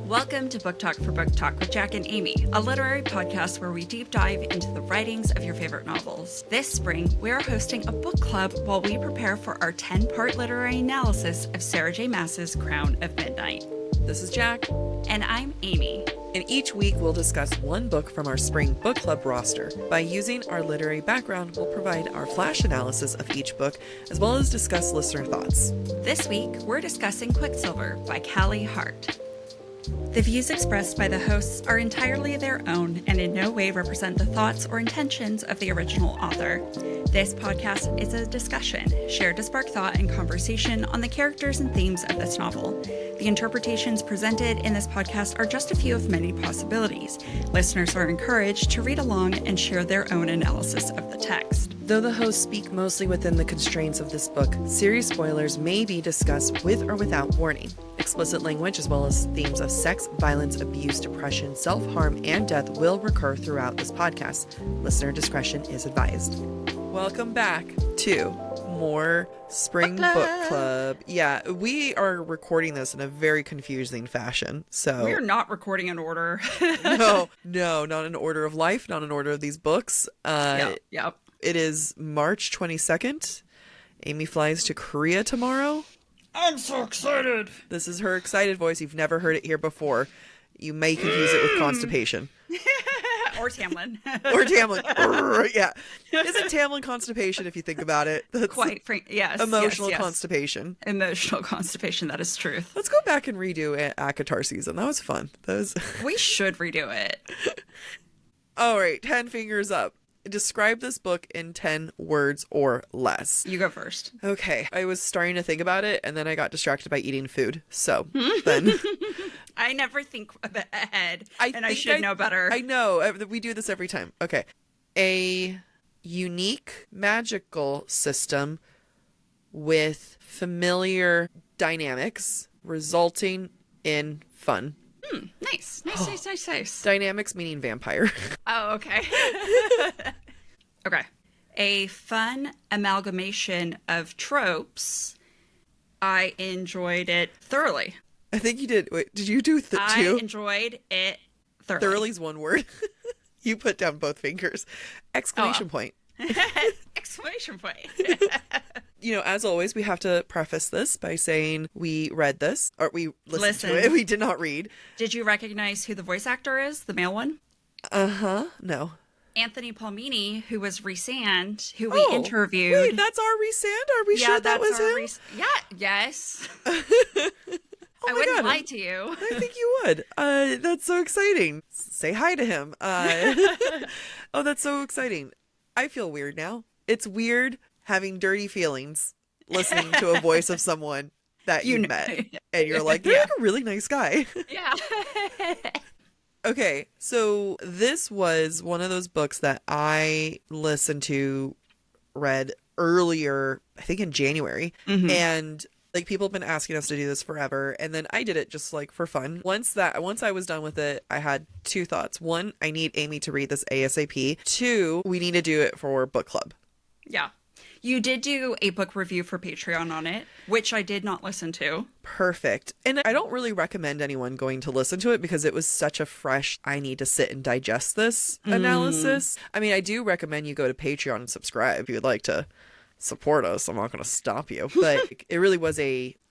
Welcome to Book Talk for Book Talk with Jac and Amy, a literary podcast where we deep dive into the writings of your favorite novels. This spring, we are hosting a book club while we prepare for our 10-part literary analysis of Sarah J. Maas's Crown of Midnight. This is Jac. And I'm Amy. And each week we'll discuss one book from our spring book club roster. By using our literary background, we'll provide our flash analysis of each book, as well as discuss listener thoughts. This week, we're discussing Quicksilver by Callie Hart. The views expressed by the hosts are entirely their own and in no way represent the thoughts or intentions of the original author. This podcast is a discussion shared to spark thought and conversation on the characters and themes of this novel. The interpretations presented in this podcast are just a few of many possibilities. Listeners are encouraged to read along and share their own analysis of the text. Though the hosts speak mostly within the constraints of this book, series spoilers may be discussed with or without warning. Explicit language, as well as themes of sex, violence, abuse, depression, self-harm, and death will recur throughout this podcast. Listener discretion is advised. Welcome back to more Spring Book Club. Yeah, we are recording this in a very confusing fashion. So we're not recording in order. No, not in order of life, not in order of these books. Yep. It is March 22nd. Amy flies to Korea tomorrow. I'm so excited. This is her excited voice. You've never heard it here before. You may confuse it with constipation. Or Tamlin. Or Tamlin. Yeah. Isn't Tamlin constipation if you think about it? That's quite yes. Emotional constipation. Emotional constipation, that is truth. Let's go back and redo ACOTAR season. That was fun. We should redo it. All right, 10 fingers up. Describe this book in 10 words or less. You go first. Okay. I was starting to think about it, and then I got distracted by eating food. So then... I never think ahead, I should know better. I know. We do this every time. Okay. A unique magical system with familiar dynamics resulting in fun. Nice. Dynamics meaning vampire. Oh, okay. Okay. A fun amalgamation of tropes. I enjoyed it thoroughly. I think you did. Wait, did you do two? I enjoyed it thoroughly. Thoroughly's one word. You put down both fingers. Exclamation point. Exclamation point. As always, we have to preface this by saying we read this, or we listened to it. We did not read. Did you recognize who the voice actor is, the male one? No. Anthony Palmini, who was Rhysand, who we interviewed. Wait, that's our Rhysand? Are we sure that was him? Yes. Oh I wouldn't God. lie to you. I think you would. That's so exciting. Say hi to him. Oh, that's so exciting. I feel weird now. It's weird having dirty feelings listening to a voice of someone that you met. And you're like, they're like a really nice guy. Yeah. Okay, so this was one of those books that I read earlier, I think in January. Mm-hmm. And people have been asking us to do this forever, and then I did it just for fun. Once I was done with it, I had two thoughts. One, I need Amy to read this ASAP. Two, we need to do it for book club. Yeah. You did do a book review for Patreon on it, which I did not listen to. Perfect. And I don't really recommend anyone going to listen to it because it was such a fresh, I need to sit and digest this analysis. I mean, I do recommend you go to Patreon and subscribe if you would like to support us. I'm not going to stop you. But it really was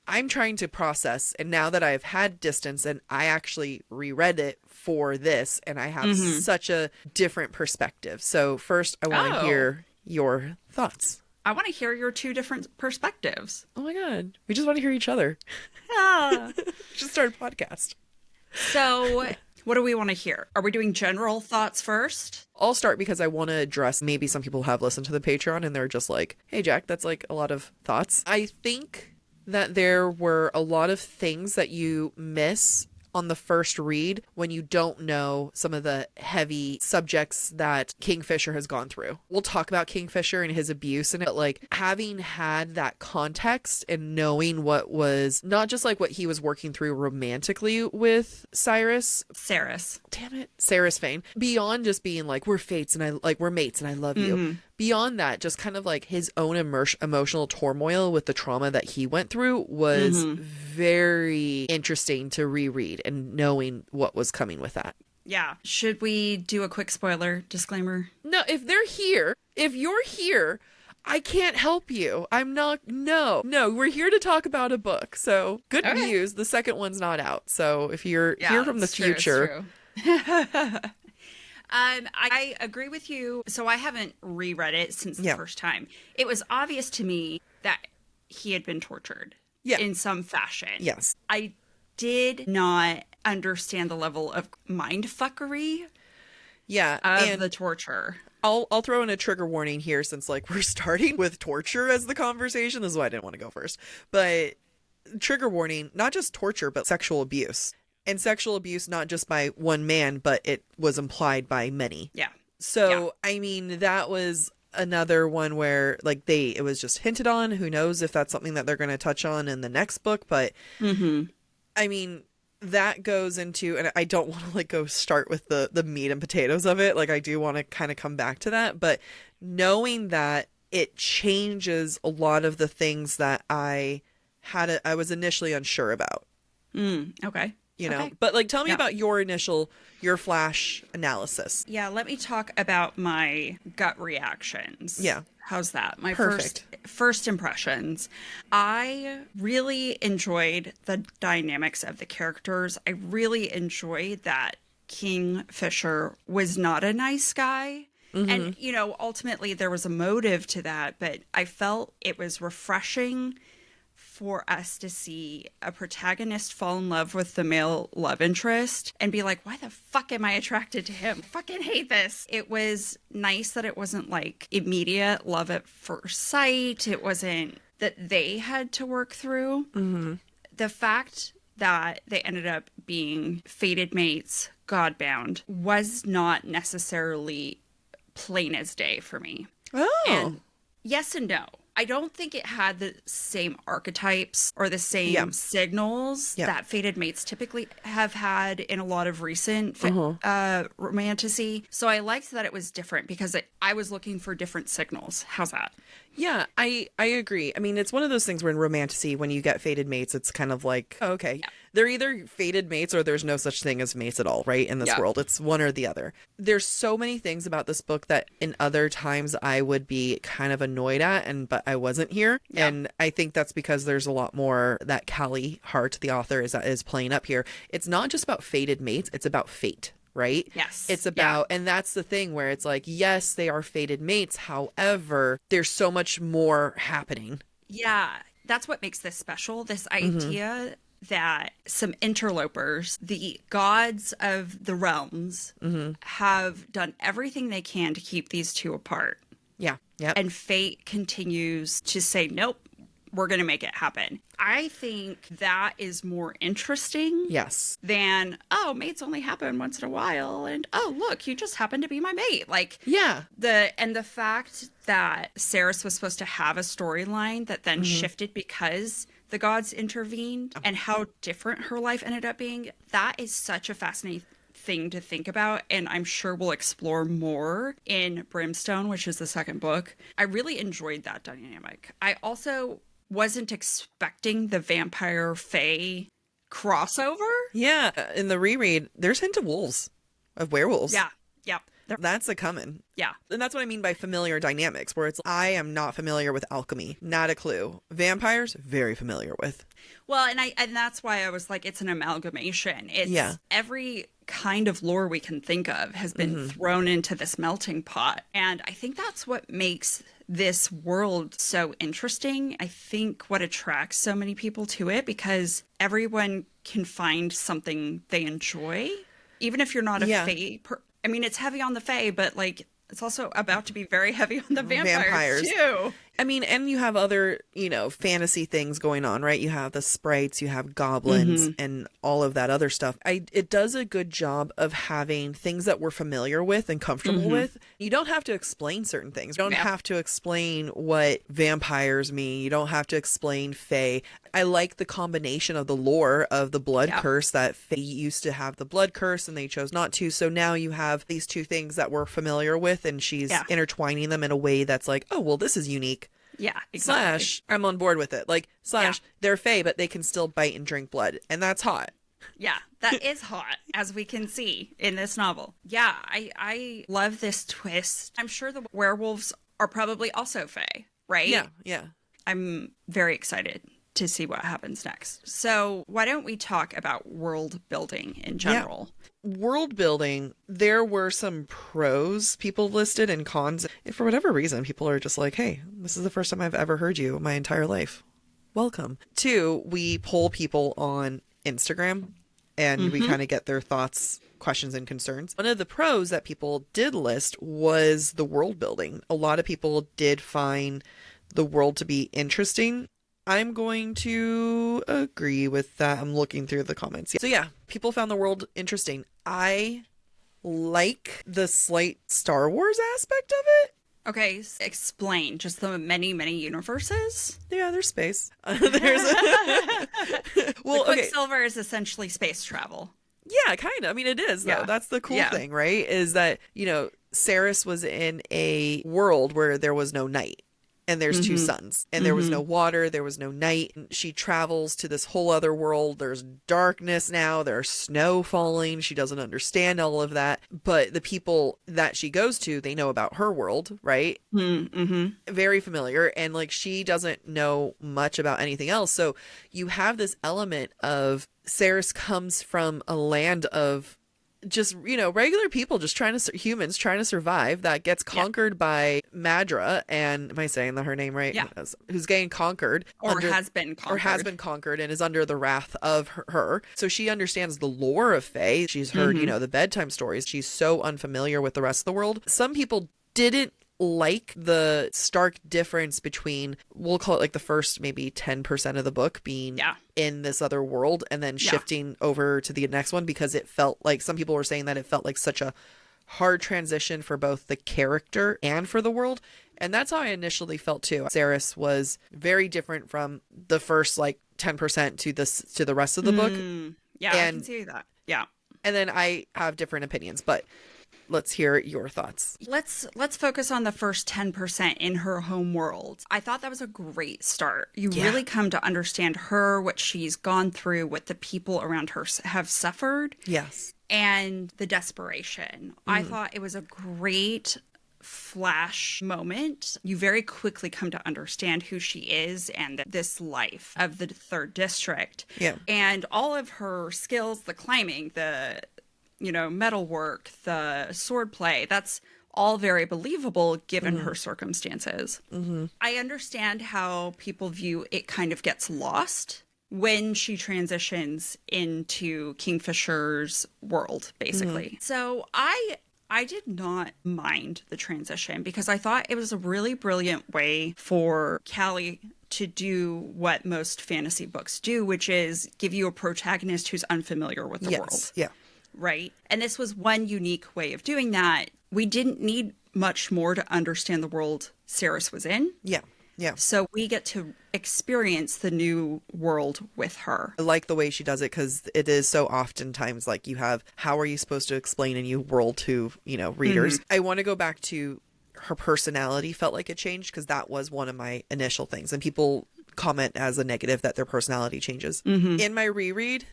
I'm trying to process. And now that I've had distance and I actually reread it for this, and I have such a different perspective. So first, I want to hear your thoughts. I want to hear your two different perspectives. Oh my God. We just want to hear each other. Yeah. Just start a podcast. So what do we want to hear? Are we doing general thoughts first? I'll start because I want to address maybe some people have listened to the Patreon and they're just like, hey, Jac, that's a lot of thoughts. I think that there were a lot of things that you miss on the first read when you don't know some of the heavy subjects that Kingfisher has gone through. We'll talk about Kingfisher and his abuse and it, but having had that context and knowing what was not just what he was working through romantically with Saris Fane, beyond just being we're fates and we're mates and I love you, beyond that, just kind of like his own emotional turmoil with the trauma that he went through was very interesting to reread and knowing what was coming with that. Yeah. Should we do a quick spoiler disclaimer? No, if you're here, I can't help you. No, we're here to talk about a book. So good news. The second one's not out. So if you're here from the future. I agree with you. So I haven't reread it since the first time. It was obvious to me that he had been tortured in some fashion. Yes. I did not understand the level of mindfuckery of the torture. I'll throw in a trigger warning here since like we're starting with torture as the conversation. This is why I didn't want to go first. But trigger warning, not just torture, but sexual abuse. And sexual abuse not just by one man, but it was implied by many. Yeah. So, I mean, that was another one where like it was just hinted on. Who knows if that's something that they're going to touch on in the next book. But I mean, that goes into, and I don't want to like go start with the meat and potatoes of it. Like I do want to kind of come back to that, but knowing that it changes a lot of the things that I was initially unsure about. Okay. You know, but like, tell me about your flash analysis. Yeah. Let me talk about my gut reactions. Yeah. How's that? My Perfect. first impressions. I really enjoyed the dynamics of the characters. I really enjoyed that Kingfisher was not a nice guy. And, you know, ultimately there was a motive to that, but I felt it was refreshing for us to see a protagonist fall in love with the male love interest and be like, why the fuck am I attracted to him? I fucking hate this. It was nice that it wasn't like immediate love at first sight. It wasn't that they had to work through. The fact that they ended up being fated mates, godbound, was not necessarily plain as day for me. And yes and no. I don't think it had the same archetypes or the same signals that fated mates typically have had in a lot of recent romantasy. So I liked that it was different because I was looking for different signals. How's that? Yeah, I agree. I mean, it's one of those things where in romantasy, when you get fated mates, it's kind of like, oh, okay, they're either fated mates or there's no such thing as mates at all, right? In this world, it's one or the other. There's so many things about this book that in other times I would be kind of annoyed at, but I wasn't here. And I think that's because there's a lot more that Callie Hart, the author, is playing up here. It's not just about fated mates, it's about fate. Right? Yes. It's about, and that's the thing where it's like, yes, they are fated mates. However, there's so much more happening. Yeah. That's what makes this special. This idea that some interlopers, the gods of the realms, have done everything they can to keep these two apart. Yeah. Yeah. And fate continues to say, nope, we're going to make it happen. I think that is more interesting. Yes. Than, oh, mates only happen once in a while. And, oh, look, you just happen to be my mate. Like, the fact that Saris was supposed to have a storyline that then shifted because the gods intervened and how different her life ended up being, that is such a fascinating thing to think about, and I'm sure we'll explore more in Brimstone, which is the second book. I really enjoyed that dynamic. I also wasn't expecting the vampire fae crossover. Yeah, in the reread, there's hint of werewolves. Yeah. That's a coming. Yeah. And that's what I mean by familiar dynamics, where it's, I am not familiar with alchemy. Not a clue. Vampires, very familiar with. Well, and that's why I was like, it's an amalgamation. It's every kind of lore we can think of has been thrown into this melting pot. And I think that's what makes this world so interesting. I think what attracts so many people to it, because everyone can find something they enjoy. Even if you're not a fae I mean, it's heavy on the fae, but like, it's also about to be very heavy on the vampires too. I mean, and you have other, fantasy things going on, right? You have the sprites, you have goblins, and all of that other stuff. It does a good job of having things that we're familiar with and comfortable with. You don't have to explain certain things. You don't have to explain what vampires mean. You don't have to explain fae. I like the combination of the lore of the blood curse, that fae used to have the blood curse and they chose not to. So now you have these two things that we're familiar with, and she's intertwining them in a way that's like, oh, well, this is unique. Yeah, exactly. Slash, I'm on board with it. Like, slash, they're fae, but they can still bite and drink blood. And that's hot. Yeah, that is hot, as we can see in this novel. Yeah, I love this twist. I'm sure the werewolves are probably also fae, right? Yeah. I'm very excited to see what happens next. So why don't we talk about world building in general? World building, there were some pros people listed and cons. And for whatever reason, people are just like, hey, this is the first time I've ever heard you my entire life. Welcome. 2, we poll people on Instagram and we kind of get their thoughts, questions, and concerns. One of the pros that people did list was the world building. A lot of people did find the world to be interesting. I'm going to agree with that. I'm looking through the comments. So yeah, people found the world interesting. I like the slight Star Wars aspect of it. Okay, explain just the many, many universes. Yeah, there's space. Quicksilver is essentially space travel. Yeah, kind of. I mean, it is, though. Yeah. That's the cool thing, right? Is that, Saris was in a world where there was no night. And there's 2 suns, and there was no water, there was no night. She travels to this whole other world. There's darkness now, there's snow falling. She doesn't understand all of that. But the people that she goes to, they know about her world, right? Very familiar. And like, she doesn't know much about anything else. So you have this element of Saris comes from a land of just, regular people just humans trying to survive, that gets conquered by Madra, and am I saying her name right? Yeah. Who's getting conquered. Has been conquered and is under the wrath of her. So she understands the lore of fae. She's heard, the bedtime stories. She's so unfamiliar with the rest of the world. Some people didn't like the stark difference between, we'll call it like the first maybe 10% of the book being in this other world and then shifting over to the next one, because it felt like, some people were saying that it felt like such a hard transition for both the character and for the world. And that's how I initially felt too. Saris was very different from the first like 10% to the rest of the book. Yeah, I can see that. Yeah. And then I have different opinions, but let's hear your thoughts. Let's focus on the first 10% in her home world. I thought that was a great start. You really come to understand her, what she's gone through, what the people around her have suffered. Yes. And the desperation. I thought it was a great flash moment. You very quickly come to understand who she is and this life of the 3rd district. Yeah. And all of her skills, the climbing, the metalwork, the swordplay, that's all very believable given her circumstances. I understand how people view it kind of gets lost when she transitions into Kingfisher's world, basically. So I did not mind the transition, because I thought it was a really brilliant way for Callie to do what most fantasy books do, which is give you a protagonist who's unfamiliar with the world. Yeah. Right. And this was one unique way of doing that. We didn't need much more to understand the world Saris was in. Yeah. Yeah. So we get to experience the new world with her. I like the way she does it, because it is so oftentimes like you have, how are you supposed to explain a new world to, readers? I want to go back to her personality. Felt like it changed, because that was one of my initial things. And people comment as a negative that their personality changes. In my reread,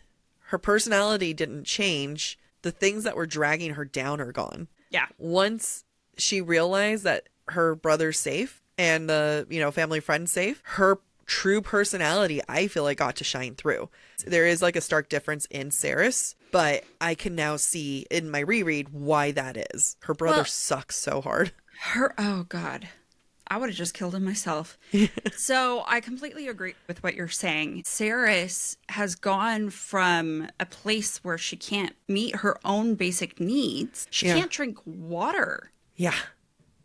her personality didn't change. The things that were dragging her down are gone. Yeah. Once she realized that her brother's safe and the, family friend's safe, her true personality, I feel like, got to shine through. There is like a stark difference in Saris, but I can now see in my reread why that is. Her brother sucks so hard. Oh God. I would have just killed him myself. So I completely agree with what you're saying. Saris has gone from a place where she can't meet her own basic needs. She can't drink water. Yeah.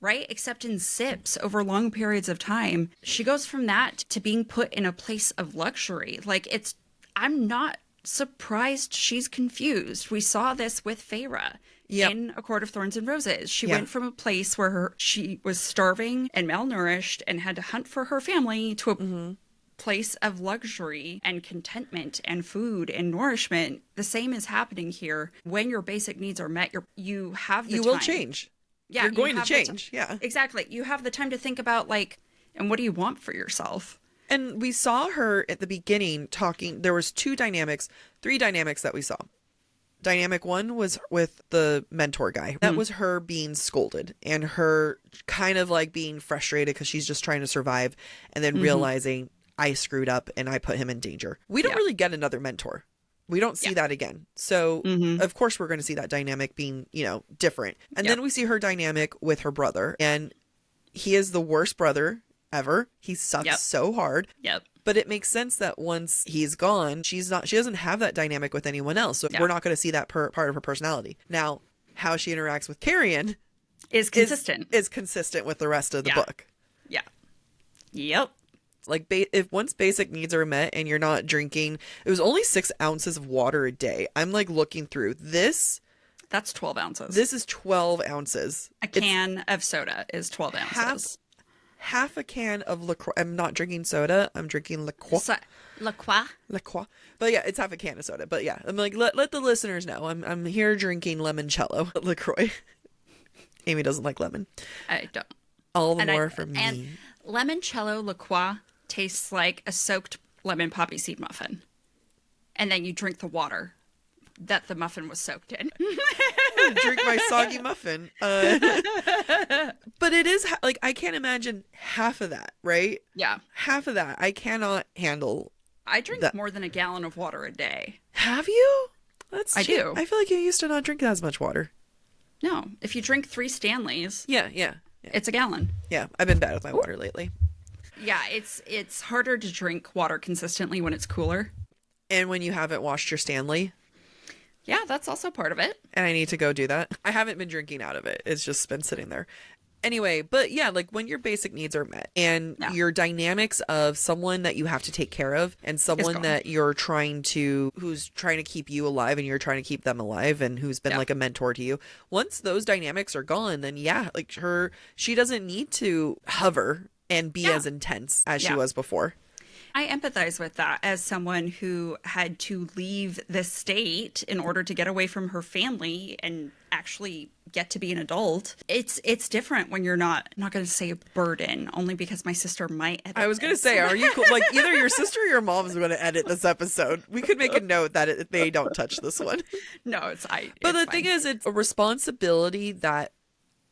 right? Except in sips over long periods of time. She goes from that to being put in a place of luxury. Like, I'm not surprised she's confused. We saw this with Feyre. Yep. In A Court of Thorns and Roses. She Yeah. went from a place where she was starving and malnourished and had to hunt for her family to a place of luxury and contentment and food and nourishment. The same is happening here. When your basic needs are met, you have the You time. will change. Yeah, You're going to have the change. Yeah. Exactly. You have the time to think about, like, and what do you want for yourself? And we saw her at the beginning talking. There was three dynamics that we saw. Dynamic one was with the mentor guy. That was her being scolded and her kind of like being frustrated because she's just trying to survive and then realizing I screwed up and I put him in danger. We don't really get another mentor. We don't see that again. So, of course, we're going to see that dynamic being, different. And then we see her dynamic with her brother. And he is the worst brother ever. He sucks so hard. Yep. But it makes sense that once he's gone, she doesn't have that dynamic with anyone else. So we're not going to see that part of her personality. Now, how she interacts with Carrion is consistent. Is consistent with the rest of the book. Yeah. Yep. Like, if once basic needs are met and you're not drinking, it was only 6 ounces of water a day. I'm like looking through this. That's 12 ounces. This is 12 ounces. A can of soda is 12 ounces. Half a can of LaCroix. I'm not drinking soda. I'm drinking LaCroix. LaCroix. But yeah, it's half a can of soda. But yeah, I'm like, let the listeners know. I'm here drinking limoncello LaCroix. Amy doesn't like lemon. I don't. All the more for me. And limoncello LaCroix tastes like a soaked lemon poppy seed muffin. And then you drink the water that the muffin was soaked in. Drink my soggy muffin. But it is like, I can't imagine half of that, right? Yeah. Half of that. I cannot handle. I drink more than a gallon of water a day. Have you? I do. I feel like you used to not drink as much water. No. If you drink 3 Stanleys, Yeah. it's a gallon. Yeah. I've been bad with my water lately. Yeah, it's harder to drink water consistently when it's cooler. And when you haven't washed your Stanley. Yeah, that's also part of it. And I need to go do that. I haven't been drinking out of it. It's just been sitting there. Anyway, but yeah, like when your basic needs are met and your dynamics of someone that you have to take care of and someone that who's trying to keep you alive and you're trying to keep them alive and who's been like a mentor to you. Once those dynamics are gone, then like she doesn't need to hover and be as intense as she was before. I empathize with that as someone who had to leave the state in order to get away from her family and actually get to be an adult. It's different when you're not going to say a burden, only because my sister might edit I was going to say, are you cool? Like either your sister or your mom's going to edit this episode. We could make a note that they don't touch this one. No, But the thing is, it's a responsibility that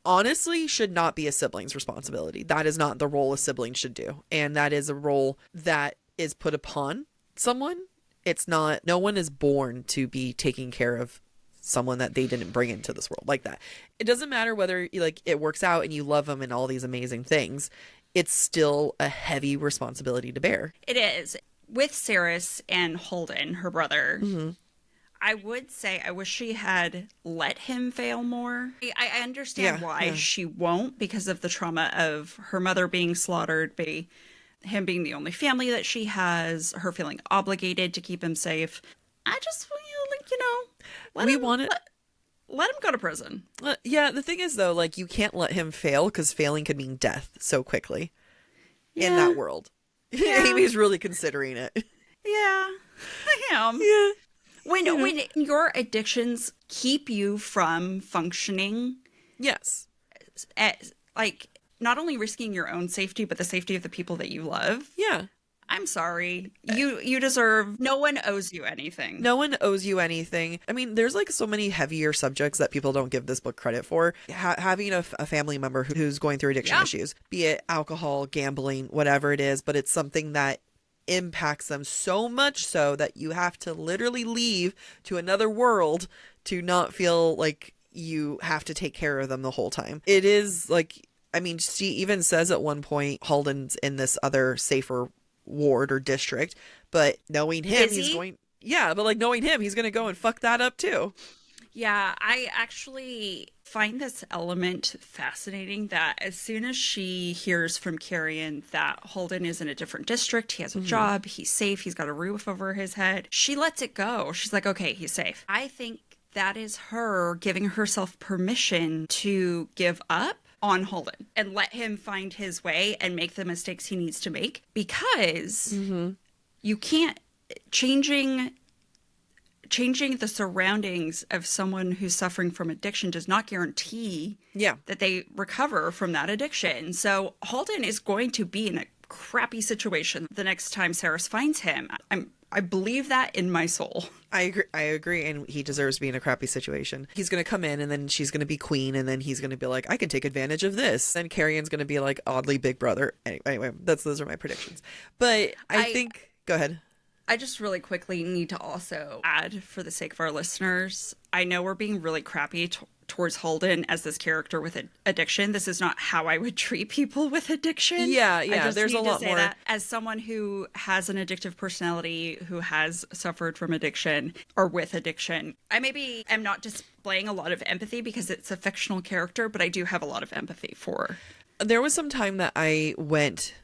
honestly should not be a sibling's responsibility. That is not the role a sibling should do. And that is a role that is put upon someone. It's not, no one is born to be taking care of someone that they didn't bring into this world like that. It doesn't matter whether like it works out and you love them and all these amazing things. It's still a heavy responsibility to bear. It is. With Cerys and Holden, her brother, I would say I wish she had let him fail more. I understand why she won't, because of the trauma of her mother being slaughtered, him being the only family that she has, her feeling obligated to keep him safe. I just, let him go to prison. Yeah, the thing is, though, like, you can't let him fail because failing could mean death so quickly in that world. Yeah. Amy's really considering it. Yeah, I am. Yeah. When your addictions keep you from functioning, yes, like not only risking your own safety but the safety of the people that you love. Yeah, I'm sorry. You deserve. No one owes you anything. No one owes you anything. I mean, there's like so many heavier subjects that people don't give this book credit for. Having a family member who's going through addiction issues, be it alcohol, gambling, whatever it is, but it's something that impacts them so much so that you have to literally leave to another world to not feel like you have to take care of them the whole time. It is like, I mean, she even says at one point Holden's in this other safer ward or district, but knowing him, he's going to go and fuck that up too. Yeah, I actually find this element fascinating that as soon as she hears from Carrion that Holden is in a different district, he has a job, he's safe, he's got a roof over his head, she lets it go. She's like, okay, he's safe. I think that is her giving herself permission to give up on Holden and let him find his way and make the mistakes he needs to make, because you can't changing the surroundings of someone who's suffering from addiction does not guarantee that they recover from that addiction. So Holden is going to be in a crappy situation the next time Saris finds him. I believe that in my soul. I agree, and he deserves to be in a crappy situation. He's going to come in, and then she's going to be queen, and then he's going to be like, I can take advantage of this. And Carrion's going to be like oddly big brother. Anyway, those are my predictions. But I think... Go ahead. I just really quickly need to also add, for the sake of our listeners, I know we're being really crappy towards Holden as this character with addiction. This is not how I would treat people with addiction. Yeah, I just there's need a lot to say more. that as someone who has an addictive personality, who has suffered from addiction or with addiction, I maybe am not displaying a lot of empathy because it's a fictional character, but I do have a lot of empathy for. There was some time that I went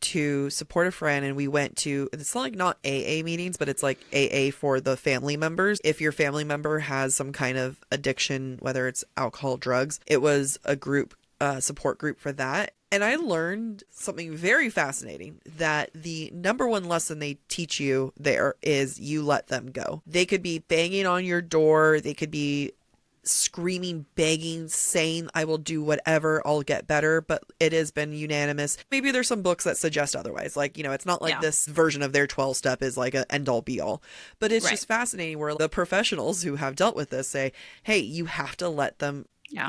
to support a friend, and we went to, it's not AA meetings, but it's like AA for the family members. If your family member has some kind of addiction, whether it's alcohol, drugs, it was a group, support group for that. And I learned something very fascinating, that the number one lesson they teach you there is you let them go. They could be banging on your door. They could be screaming, begging, saying, I will do whatever, I'll get better, but it has been unanimous. Maybe there's some books that suggest otherwise, like, it's not like this version of their 12 step is like an end all be all, but it's just fascinating where the professionals who have dealt with this say, hey, you have to let them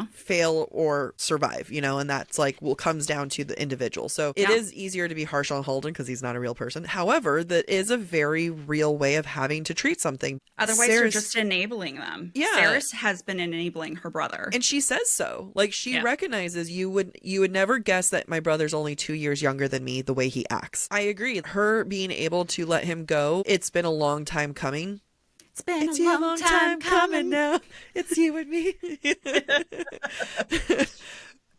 fail or survive, and that's like, comes down to the individual. So it is easier to be harsh on Holden because he's not a real person. However, that is a very real way of having to treat something. Otherwise, you're just enabling them. Yeah. Saris has been enabling her brother. And she says so. Like, she recognizes you would never guess that my brother's only 2 years younger than me, the way he acts. I agree. Her being able to let him go, it's been a long time coming. It's been a long time coming now. It's you and me.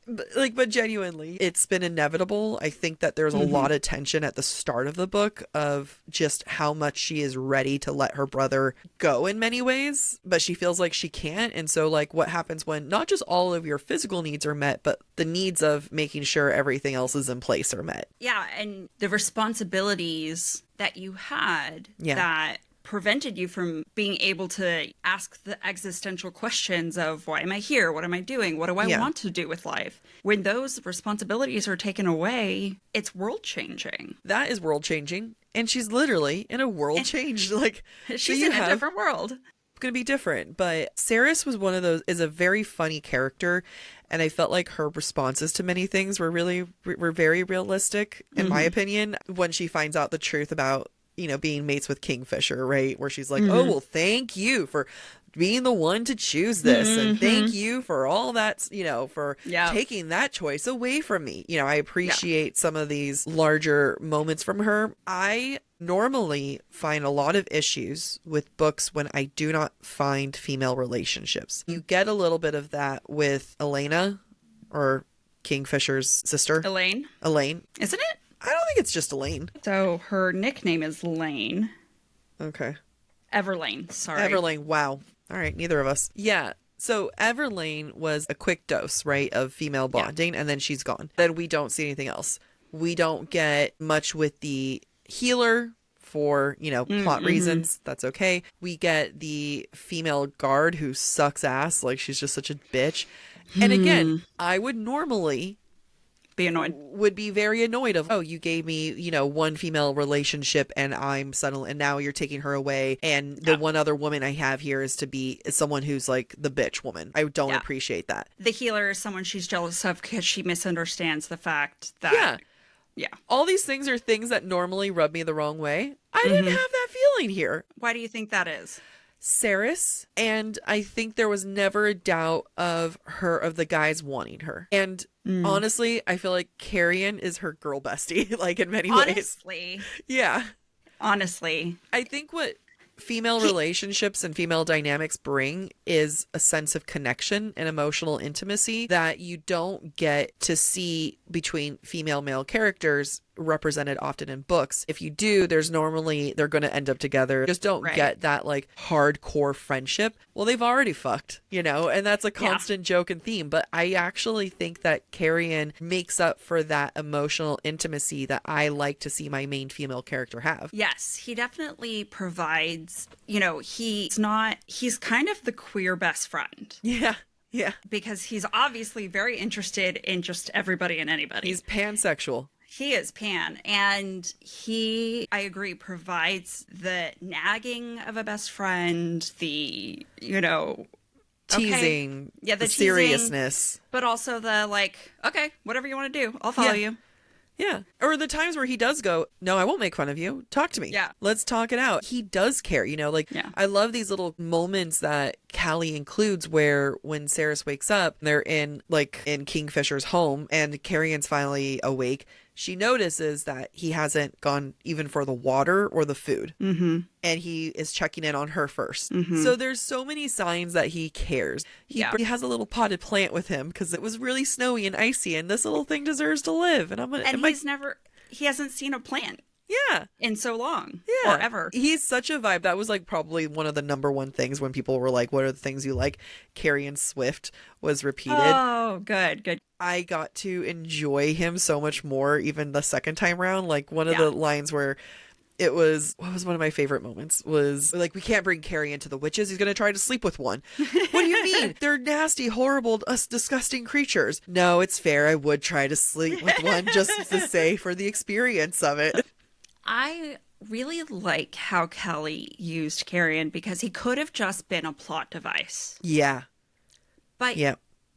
But genuinely, it's been inevitable. I think that there's a lot of tension at the start of the book of just how much she is ready to let her brother go in many ways, but she feels like she can't. And so, like, what happens when not just all of your physical needs are met, but the needs of making sure everything else is in place are met. Yeah, and the responsibilities that you had that prevented you from being able to ask the existential questions of, why am I here? What am I doing? What do I want to do with life? When those responsibilities are taken away, it's world changing. That is world changing. And she's literally in a world change. Like, she's in a different world. Going to be different. But Saris was one of those, is a very funny character. And I felt like her responses to many things were very realistic, in my opinion, when she finds out the truth about being mates with Kingfisher, right? Where she's like, oh, well, thank you for being the one to choose this. And thank you for all that, for taking that choice away from me. I appreciate some of these larger moments from her. I normally find a lot of issues with books when I do not find female relationships. You get a little bit of that with Elena, or Kingfisher's sister. Elaine. Isn't it? I don't think it's just Elaine. So her nickname is Lane. Okay. Everlane, sorry. Everlane, wow. All right, neither of us. Yeah. So Everlane was a quick dose, right, of female bonding, and then she's gone. Then we don't see anything else. We don't get much with the healer for, plot reasons. That's okay. We get the female guard who sucks ass, like she's just such a bitch. And again, I would normally would be very annoyed of, oh, you gave me, one female relationship and and now you're taking her away. And the one other woman I have here is someone who's like the bitch woman. I don't appreciate that. The healer is someone she's jealous of because she misunderstands the fact that. Yeah. All these things are things that normally rub me the wrong way. I didn't have that feeling here. Why do you think that is? Saris, and I think there was never a doubt of the guys wanting her. And honestly, I feel like Carrion is her girl bestie, like in many ways. Honestly. Yeah. Honestly. I think what female relationships and female dynamics bring is a sense of connection and emotional intimacy that you don't get to see between female male characters represented often in books. If you do, there's normally they're going to end up together. Just don't get that like hardcore friendship. Well, they've already fucked, you know, and that's a constant joke and theme. But I actually think that Carrion makes up for that emotional intimacy that I like to see my main female character have. Yes, he definitely provides, you know, he's kind of the queer best friend. Yeah. Yeah. Because he's obviously very interested in just everybody and anybody. He's pansexual. He is pan, and he, I agree, provides the nagging of a best friend, the, you know, teasing, the teasing, seriousness, but also the like, okay, whatever you want to do, I'll follow you. Yeah. Or the times where he does go, no, I won't make fun of you. Talk to me. Yeah. Let's talk it out. He does care, you know, like I love these little moments that Callie includes where when Saris wakes up, they're in Kingfisher's home and Carrion's finally awake. She notices that he hasn't gone even for the water or the food. Mm-hmm. And he is checking in on her first. Mm-hmm. So there's so many signs that he cares. He has a little potted plant with him because it was really snowy and icy and this little thing deserves to live. And he hasn't seen a plant. Yeah. In so long. Yeah. Or ever. He's such a vibe. That was like probably one of the number one things when people were like, what are the things you like? Carrion Swift was repeated. Oh, good. I got to enjoy him so much more even the second time around. Like one of the lines where what was one of my favorite moments was like, we can't bring Carrie into the witches. He's going to try to sleep with one. What do you mean? They're nasty, horrible, disgusting creatures. No, it's fair. I would try to sleep with one just to say for the experience of it. I really like how Kelly used Carrion because he could have just been a plot device. Yeah. But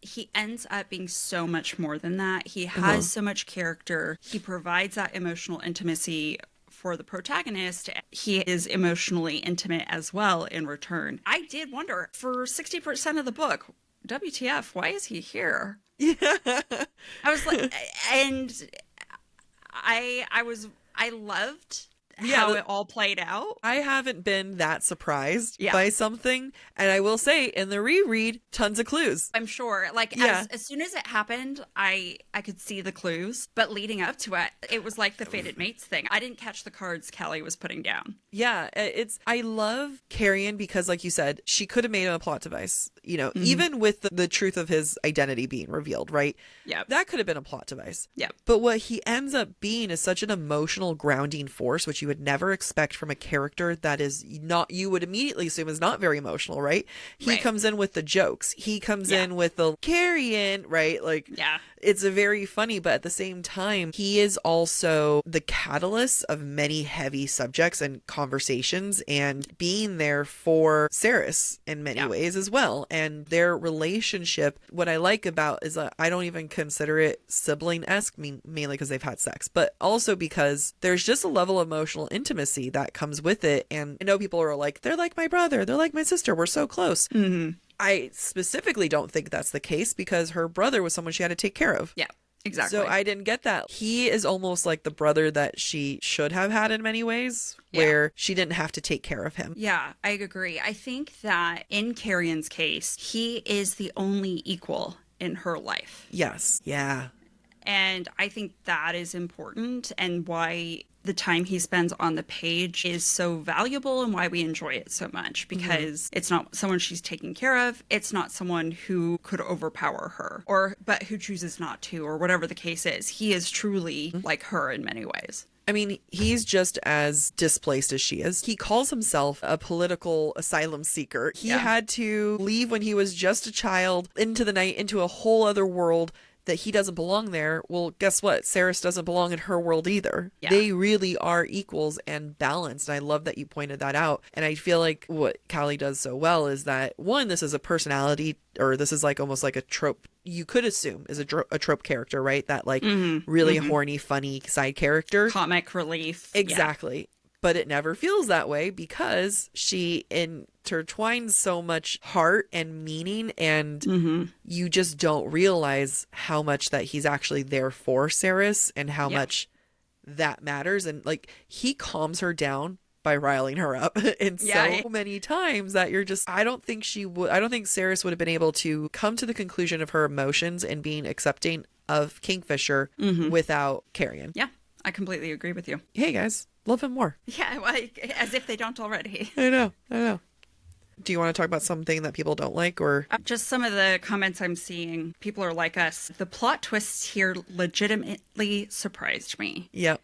he ends up being so much more than that. He has so much character. He provides that emotional intimacy for the protagonist. He is emotionally intimate as well in return. I did wonder, for 60% of the book, WTF, why is he here? Yeah. I was like, and I loved how it all played out. I haven't been that surprised by something. And I will say, in the reread, tons of clues. I'm sure. Like, as soon as it happened, I could see the clues. But leading up to it, it was like the fated mates thing. I didn't catch the cards Callie was putting down. Yeah, I love Carrion because, like you said, she could have made him a plot device. You know, even with the truth of his identity being revealed, right? Yeah. That could have been a plot device. Yeah. But what he ends up being is such an emotional grounding force, which you would never expect from a character that is not, you would immediately assume is not very emotional, right? He comes in with the jokes. He comes in with the Carrion, right? Like, it's a very funny, but at the same time, he is also the catalyst of many heavy subjects and conversations and being there for Saris in many ways as well. And their relationship, what I like about is I don't even consider it sibling-esque, mainly because they've had sex, but also because there's just a level of emotional intimacy that comes with it. And I know people are like, they're like my brother, they're like my sister, we're so close. Mm-hmm. I specifically don't think that's the case because her brother was someone she had to take care of. Yeah, exactly. So I didn't get that. He is almost like the brother that she should have had in many ways, where she didn't have to take care of him. Yeah, I agree. I think that in Carrion's case, he is the only equal in her life. Yes. Yeah. And I think that is important and why the time he spends on the page is so valuable and why we enjoy it so much, because it's not someone she's taking care of. It's not someone who could overpower her but who chooses not to, or whatever the case is. He is truly like her in many ways. I mean, he's just as displaced as she is. He calls himself a political asylum seeker. He had to leave when he was just a child into the night, into a whole other world that he doesn't belong there. Well, guess what? Saris doesn't belong in her world either. Yeah. They really are equals and balanced. And I love that you pointed that out. And I feel like what Callie does so well is that, one, this is a personality, or this is like almost like a trope you could assume is a trope character, right? That like really horny, funny side character. Comic relief. Exactly. Yeah. But it never feels that way because she intertwines so much heart and meaning, and you just don't realize how much that he's actually there for Saris and how much that matters. And like, he calms her down by riling her up in Yeah. so many times that you're just, I don't think Saris would have been able to come to the conclusion of her emotions and being accepting of Kingfisher without Carrion. Yeah, I completely agree with you. Hey guys, love him more. Yeah, like, as if they don't already. I know. Do you want to talk about something that people don't like, or Just some of the comments I'm seeing. People are like us. The plot twists here legitimately surprised me. yeah.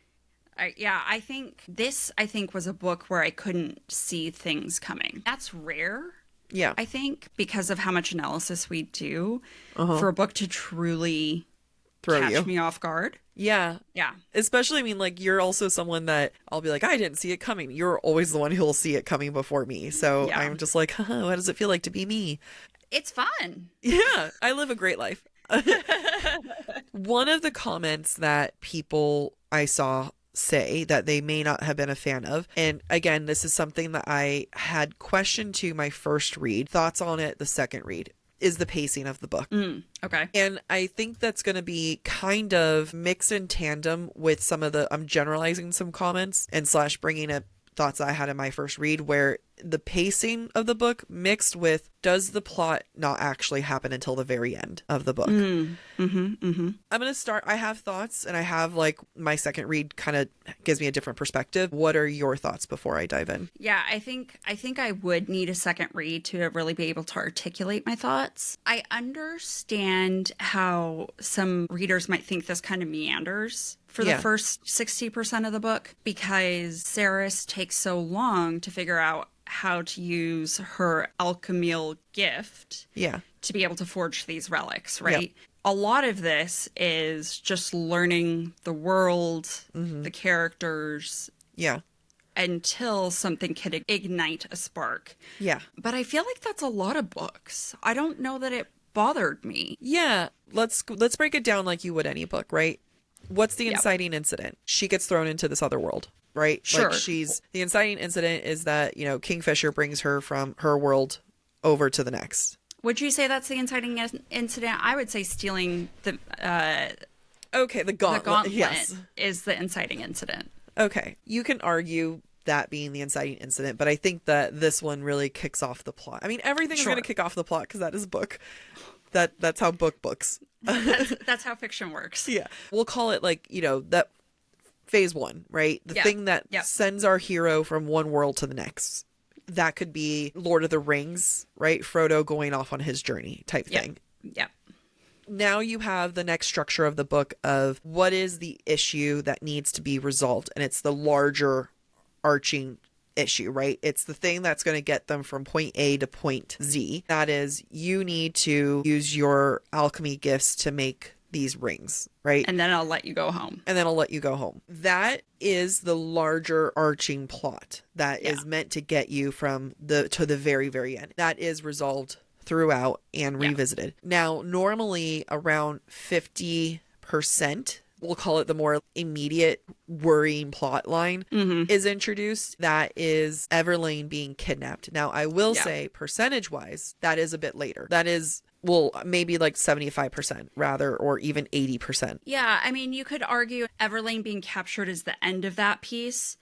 I think was a book where I couldn't see things coming. That's rare. Yeah. I think because of how much analysis we do for a book to truly catch me off guard. Yeah. Yeah. Especially, I mean, like, you're also someone that I'll be like, I didn't see it coming. You're always the one who'll see it coming before me. So Yeah. I'm just like, what does it feel like to be me? It's fun. Yeah. I live a great life. One of the comments that people I saw say that they may not have been a fan of, and again, this is something that I had questioned to my first read, thoughts on it the second read, is the pacing of the book. Okay. And I think that's going to be kind of mixed in tandem with some of the, I'm generalizing some comments and slash bringing up thoughts I had in my first read, where the pacing of the book mixed with, does the plot not actually happen until the very end of the book? I'm going to start, I have thoughts, and I have, like, my second read kind of gives me a different perspective. What are your thoughts before I dive in? Yeah, I think I would need a second read to really be able to articulate my thoughts. I understand how some readers might think this kind of meanders for the first 60% of the book, because Saris takes so long to figure out how to use her alchemical gift to be able to forge these relics, right? A lot of this is just learning the world, the characters, until something can ignite a spark. Yeah. But I feel like that's a lot of books. I don't know that it bothered me. Yeah. Let's break it down like you would any book, right? What's the inciting incident? She gets thrown into this other world, right? Sure. Like, the inciting incident is that, Kingfisher brings her from her world over to the next. Would you say that's the inciting incident? I would say stealing the the gauntlet, yes, is the inciting incident. Okay. You can argue that being the inciting incident, but I think that this one really kicks off the plot. I mean, everything is going to kick off the plot because that is a book. That's how books. That's how fiction works. Yeah. We'll call it, like, that phase one, right? The thing that sends our hero from one world to the next. That could be Lord of the Rings, right? Frodo going off on his journey type thing. Yeah. Now you have the next structure of the book of what is the issue that needs to be resolved. And it's the larger arching issue, right? It's the thing that's going to get them from point A to point Z. That is, you need to use your alchemy gifts to make these rings, right? And then I'll let you go home. That is the larger arching plot that is meant to get you from to the very, very end. That is resolved throughout and revisited. Now, normally around 50%, we'll call it the more immediate worrying plot line, is introduced. That is Everlane being kidnapped. Now, I will say, percentage-wise, that is a bit later. That is, well, maybe like 75% rather, or even 80%. Yeah, I mean, you could argue Everlane being captured is the end of that piece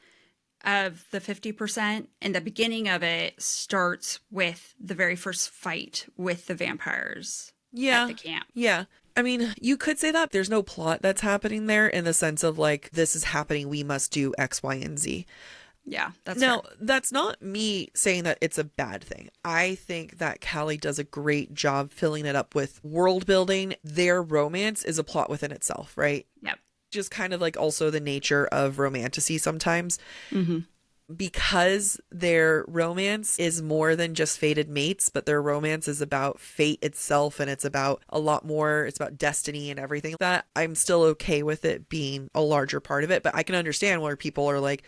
of the 50%, and the beginning of it starts with the very first fight with the vampires at the camp. Yeah. I mean, you could say that there's no plot that's happening there in the sense of, like, this is happening, we must do X, Y, and Z. Yeah, that's now fair. That's not me saying that it's a bad thing. I think that Callie does a great job filling it up with world building. Their romance is a plot within itself, right? Yep. Just kind of like also the nature of romantasy sometimes. Because their romance is more than just fated mates, but their romance is about fate itself, and it's about a lot more. It's about destiny and everything. That I'm still okay with it being a larger part of it, but I can understand where people are like,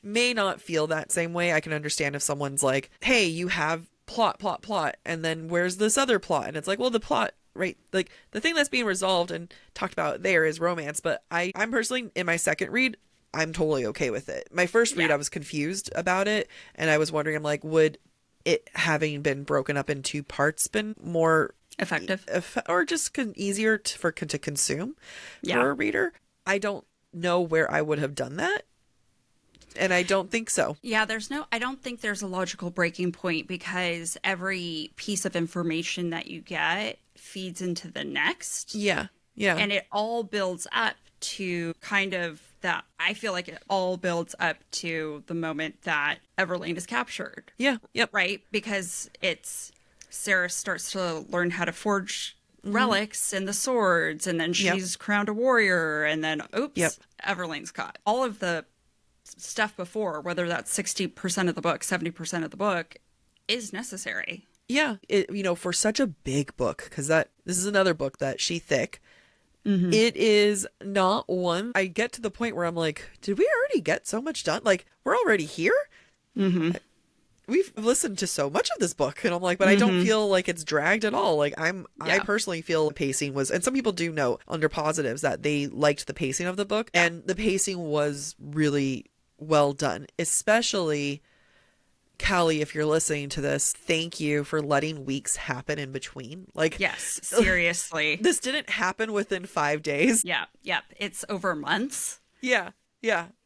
may not feel that same way. I can understand if someone's like, hey, you have plot, and then where's this other plot? And it's like, well, the plot, right? Like, the thing that's being resolved and talked about there is romance, but I'm personally, in my second read, I'm totally okay with it. My first read, I was confused about it, and I was wondering, I'm like, would it having been broken up in two parts been more effective or just easier to consume for a reader? I don't know where I would have done that. And I don't think so. Yeah, I don't think there's a logical breaking point because every piece of information that you get feeds into the next. Yeah. Yeah. And it all builds up to kind of that. I feel like it all builds up to the moment that Everlane is captured. Yeah. Yep. Right? Because Sarah starts to learn how to forge relics and the swords, and then she's crowned a warrior, and then oops, Everlane's caught. All of the stuff before, whether that's 60% of the book, 70% of the book, is necessary. Yeah. For such a big book, because this is another book that she thick. It is not one. I get to the point where I'm like, did we already get so much done? Like, we're already here? We've listened to so much of this book, and I'm like, but I don't feel like it's dragged at all. Like I personally feel the pacing was, and some people do note under positives that they liked the pacing of the book, and the pacing was really well done, especially Callie, if you're listening to this, thank you for letting weeks happen in between. Like, yes, seriously. This didn't happen within 5 days. Yeah. It's over months. Yeah.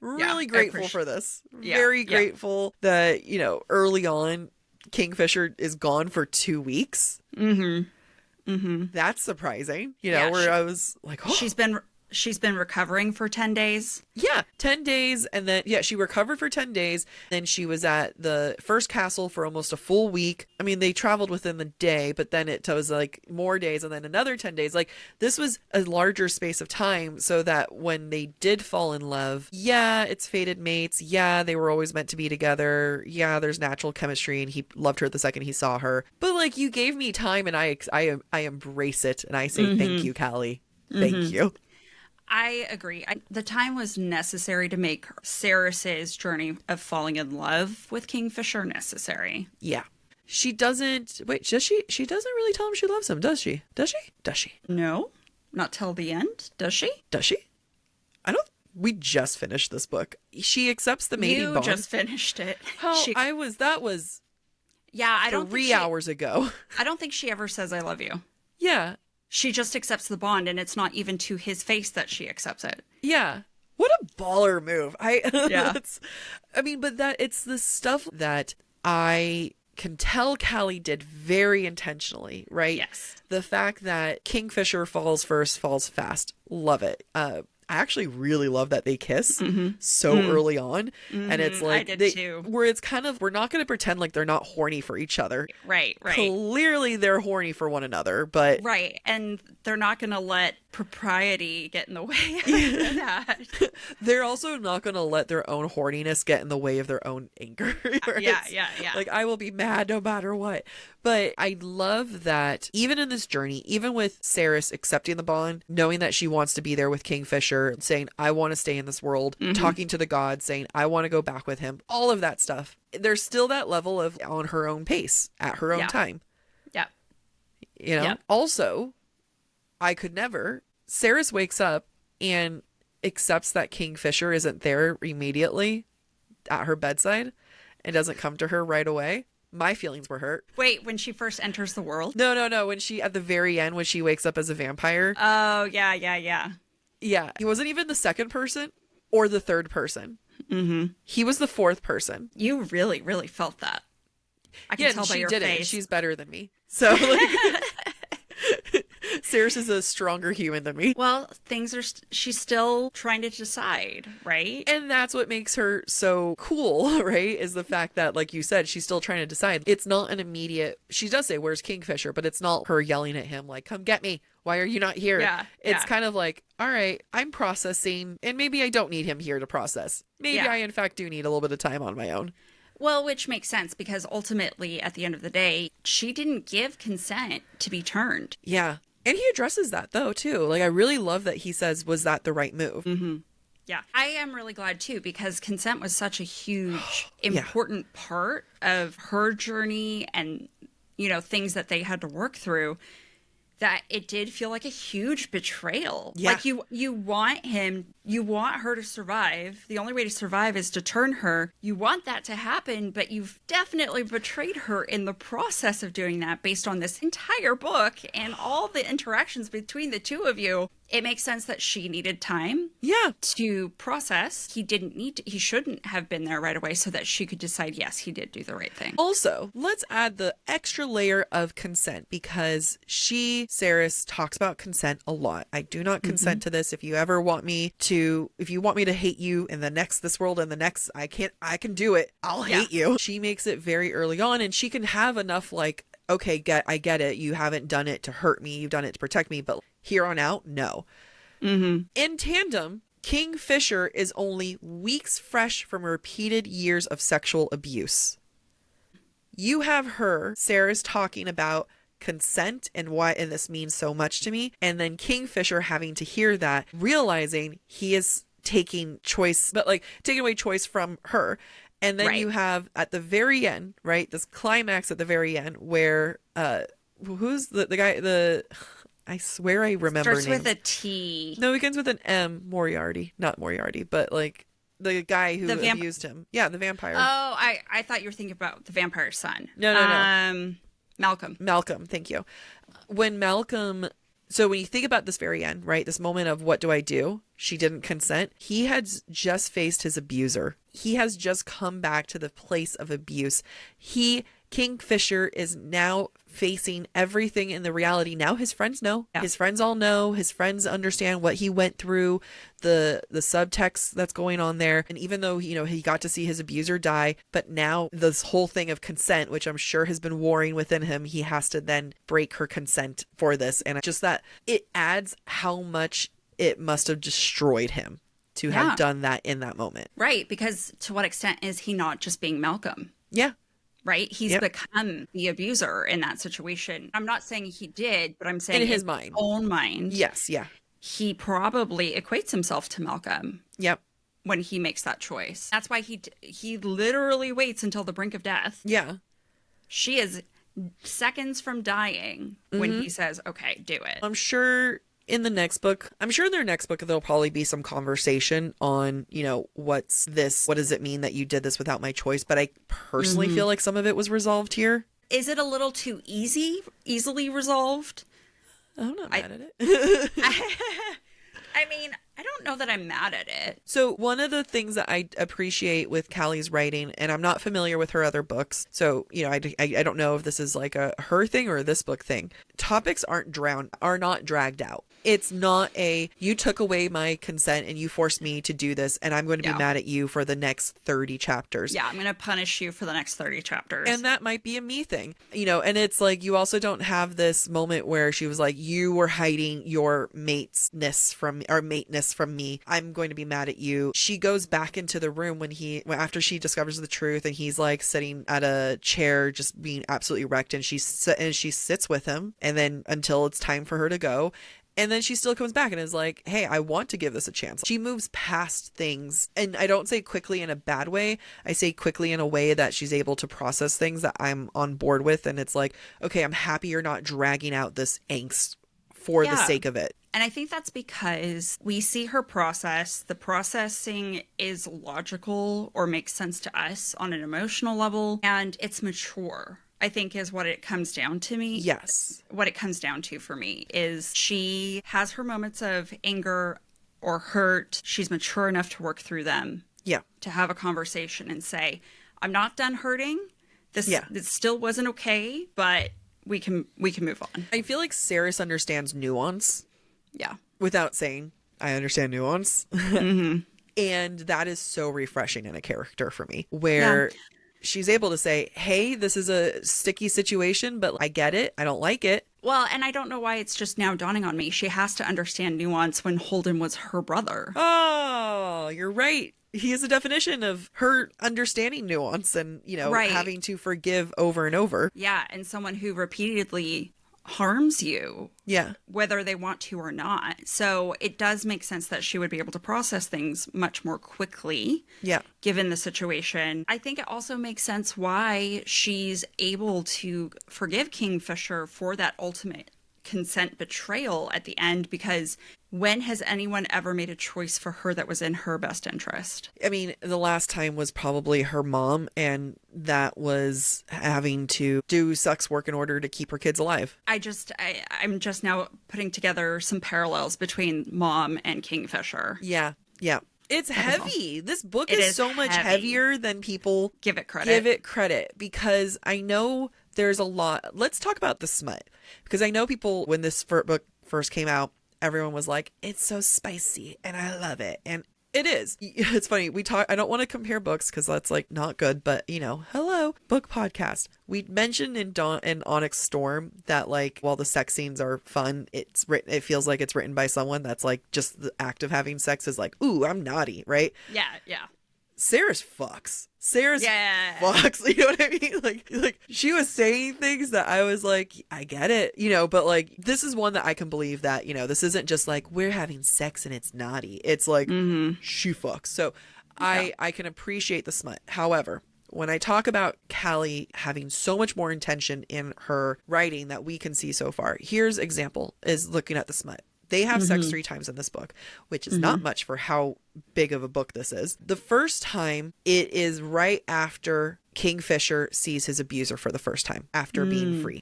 Really grateful for this. Yeah, Very grateful that, early on, Kingfisher is gone for 2 weeks. That's surprising, where I was like, oh. She's been recovering for 10 days. Yeah, 10 days. And then, she recovered for 10 days. Then she was at the first castle for almost a full week. I mean, they traveled within the day, but then it was like more days and then another 10 days. Like, this was a larger space of time so that when they did fall in love, it's fated mates. Yeah, they were always meant to be together. Yeah, there's natural chemistry and he loved her the second he saw her. But like, you gave me time and I embrace it. And I say, thank you, Callie. Thank you. I agree. The time was necessary to make Ceres's journey of falling in love with Kingfisher necessary. Yeah. She doesn't... Wait, does she? She doesn't really tell him she loves him, does she? Does she? No, not till the end. Does she? I don't... We just finished this book. She accepts the mating bond. You just finished it. That was... Yeah, I don't 3 hours ago. I don't think she ever says I love you. Yeah. She just accepts the bond, and it's not even to his face that she accepts it. Yeah. What a baller move. It's the stuff that I can tell Callie did very intentionally, right? Yes. The fact that Kingfisher falls first, falls fast. Love it. I actually really love that they kiss so early on. And it's like, I did too. Where it's kind of, we're not going to pretend like they're not horny for each other. Right. Clearly they're horny for one another, but. Right. And they're not going to let propriety get in the way of that. They're also not going to let their own horniness get in the way of their own anger. Yeah. Like, I will be mad no matter what. But I love that even in this journey, even with Ceres accepting the bond, knowing that she wants to be there with Kingfisher, saying, I want to stay in this world, talking to the gods, saying, I want to go back with him, all of that stuff. There's still that level of on her own pace, at her own time. Yeah. Also, I could never. Ceres wakes up and accepts that Kingfisher isn't there immediately at her bedside and doesn't come to her right away. My feelings were hurt. Wait, when she first enters the world? No. When she, at the very end, when she wakes up as a vampire. Oh, yeah. Yeah. He wasn't even the second person or the third person. He was the fourth person. You really, really felt that. I can tell by your face. She's better than me. So, Ceres is a stronger human than me. Well, she's still trying to decide, right? And that's what makes her so cool, right? Is the fact that, like you said, she's still trying to decide. It's not an immediate, she does say, where's Kingfisher? But it's not her yelling at him like, come get me. Why are you not here? It's kind of like, all right, I'm processing, and maybe I don't need him here to process. Maybe I, in fact, do need a little bit of time on my own. Well, which makes sense because ultimately, at the end of the day, she didn't give consent to be turned. Yeah. And he addresses that, though, too. Like, I really love that he says, was that the right move? Yeah. I am really glad, too, because consent was such a huge, important part of her journey and, things that they had to work through, that it did feel like a huge betrayal. Yeah. Like you want her to survive. The only way to survive is to turn her. You want that to happen, but you've definitely betrayed her in the process of doing that based on this entire book and all the interactions between the two of you. It makes sense that she needed time Yeah. to process. He shouldn't have been there right away so that she could decide, yes, he did do the right thing. Also, let's add the extra layer of consent because Saris talks about consent a lot. I do not consent to this. If you want me to hate you in this world and the next, I can do it. I'll hate you. She makes it very early on, and she can have enough like, okay, I get it. You haven't done it to hurt me. You've done it to protect me. But here on out, no. In tandem, Kingfisher is only weeks fresh from repeated years of sexual abuse. You have Sarah's talking about consent and this means so much to me. And then Kingfisher having to hear that, realizing he is taking away choice from her. And then you have at the very end, right? This climax at the very end where, who's the guy, I swear I remember Starts names. with a T. No, it begins with an M. Moriarty. Not Moriarty, but like the guy who abused him. Yeah, the vampire. Oh, I thought you were thinking about the vampire's son. No. Malcolm. Thank you. When you think about this very end, right? This moment of what do I do? She didn't consent. He had just faced his abuser. He has just come back to the place of abuse. Kingfisher is now facing everything in the reality. Now his friends know. Yeah. His friends all know. His friends understand what he went through, the subtext that's going on there. And even though, he got to see his abuser die, but now this whole thing of consent, which I'm sure has been warring within him, he has to then break her consent for this. And just that it adds how much it must have destroyed him to have done that in that moment. Right. Because to what extent is he not just being Malcolm? Yeah. Right? He's become the abuser in that situation. I'm not saying he did, but I'm saying in his mind. Own mind. Yes, yeah. He probably equates himself to Malcolm. Yep. When he makes that choice. That's why he literally waits until the brink of death. Yeah. She is seconds from dying when he says, okay, do it. I'm sure in their next book, there'll probably be some conversation on, what's this? What does it mean that you did this without my choice? But I personally feel like some of it was resolved here. Is it a little too easily resolved? I'm not mad at it. I mean, I don't know that I'm mad at it. So one of the things that I appreciate with Callie's writing, and I'm not familiar with her other books, so, I don't know if this is like a her thing or a this book thing. Topics are not dragged out. It's not you took away my consent and you forced me to do this, and I'm going to be mad at you for the next 30 chapters. Yeah, I'm going to punish you for the next 30 chapters. And that might be a me thing, and it's like, you also don't have this moment where she was like, you were hiding your mate'ness from me. I'm going to be mad at you. She goes back into the room after she discovers the truth, and he's like sitting at a chair just being absolutely wrecked, and she sits with him, and then until it's time for her to go. And then she still comes back and is like, hey, I want to give this a chance. She moves past things. And I don't say quickly in a bad way. I say quickly in a way that she's able to process things that I'm on board with. And it's like, okay, I'm happy you're not dragging out this angst for the sake of it. And I think that's because we see her process. The processing is logical or makes sense to us on an emotional level. And it's mature, I think, is what it comes down to me. Yes. What it comes down to for me is she has her moments of anger or hurt. She's mature enough to work through them. Yeah. To have a conversation and say, I'm not done hurting. This still wasn't okay, but we can move on. I feel like Saris understands nuance. Yeah. Without saying, I understand nuance. And that is so refreshing in a character for me, where she's able to say, hey, this is a sticky situation, but I get it. I don't like it. Well, and I don't know why it's just now dawning on me. She has to understand nuance when Holden was her brother. Oh, you're right. He is a definition of her understanding nuance and, having to forgive over and over. Yeah, and someone who repeatedly harms you. Yeah. Whether they want to or not. So it does make sense that she would be able to process things much more quickly. Yeah. Given the situation. I think it also makes sense why she's able to forgive Kingfisher for that ultimate consent betrayal at the end, because when has anyone ever made a choice for her that was in her best interest? I mean, the last time was probably her mom, and that was having to do sex work in order to keep her kids alive. I'm just now putting together some parallels between Mom and Kingfisher. Yeah. It's heavy. This book It is is so much heavy. heavier than people Give it credit. give it credit, because I know there's a lot. Let's talk about the smut, because I know people, when this book first came out, everyone was like, it's so spicy and I love it. And it is. It's funny. I don't want to compare books because that's like not good, but hello, book podcast. We mentioned in Onyx Storm that like while the sex scenes are fun, it feels like it's written by someone that's like just the act of having sex is like, ooh, I'm naughty, right? Yeah. Sarah's fucks. Yeah. Fucks. You know what I mean? Like she was saying things that I was like, I get it, but like this is one that I can believe that, this isn't just like we're having sex and it's naughty. It's like she fucks. So I can appreciate the smut. However, when I talk about Callie having so much more intention in her writing that we can see so far, here's example is looking at the smut. They have sex 3 times in this book, which is not much for how big of a book this is. The first time, it is right after Kingfisher sees his abuser for the first time, after being free.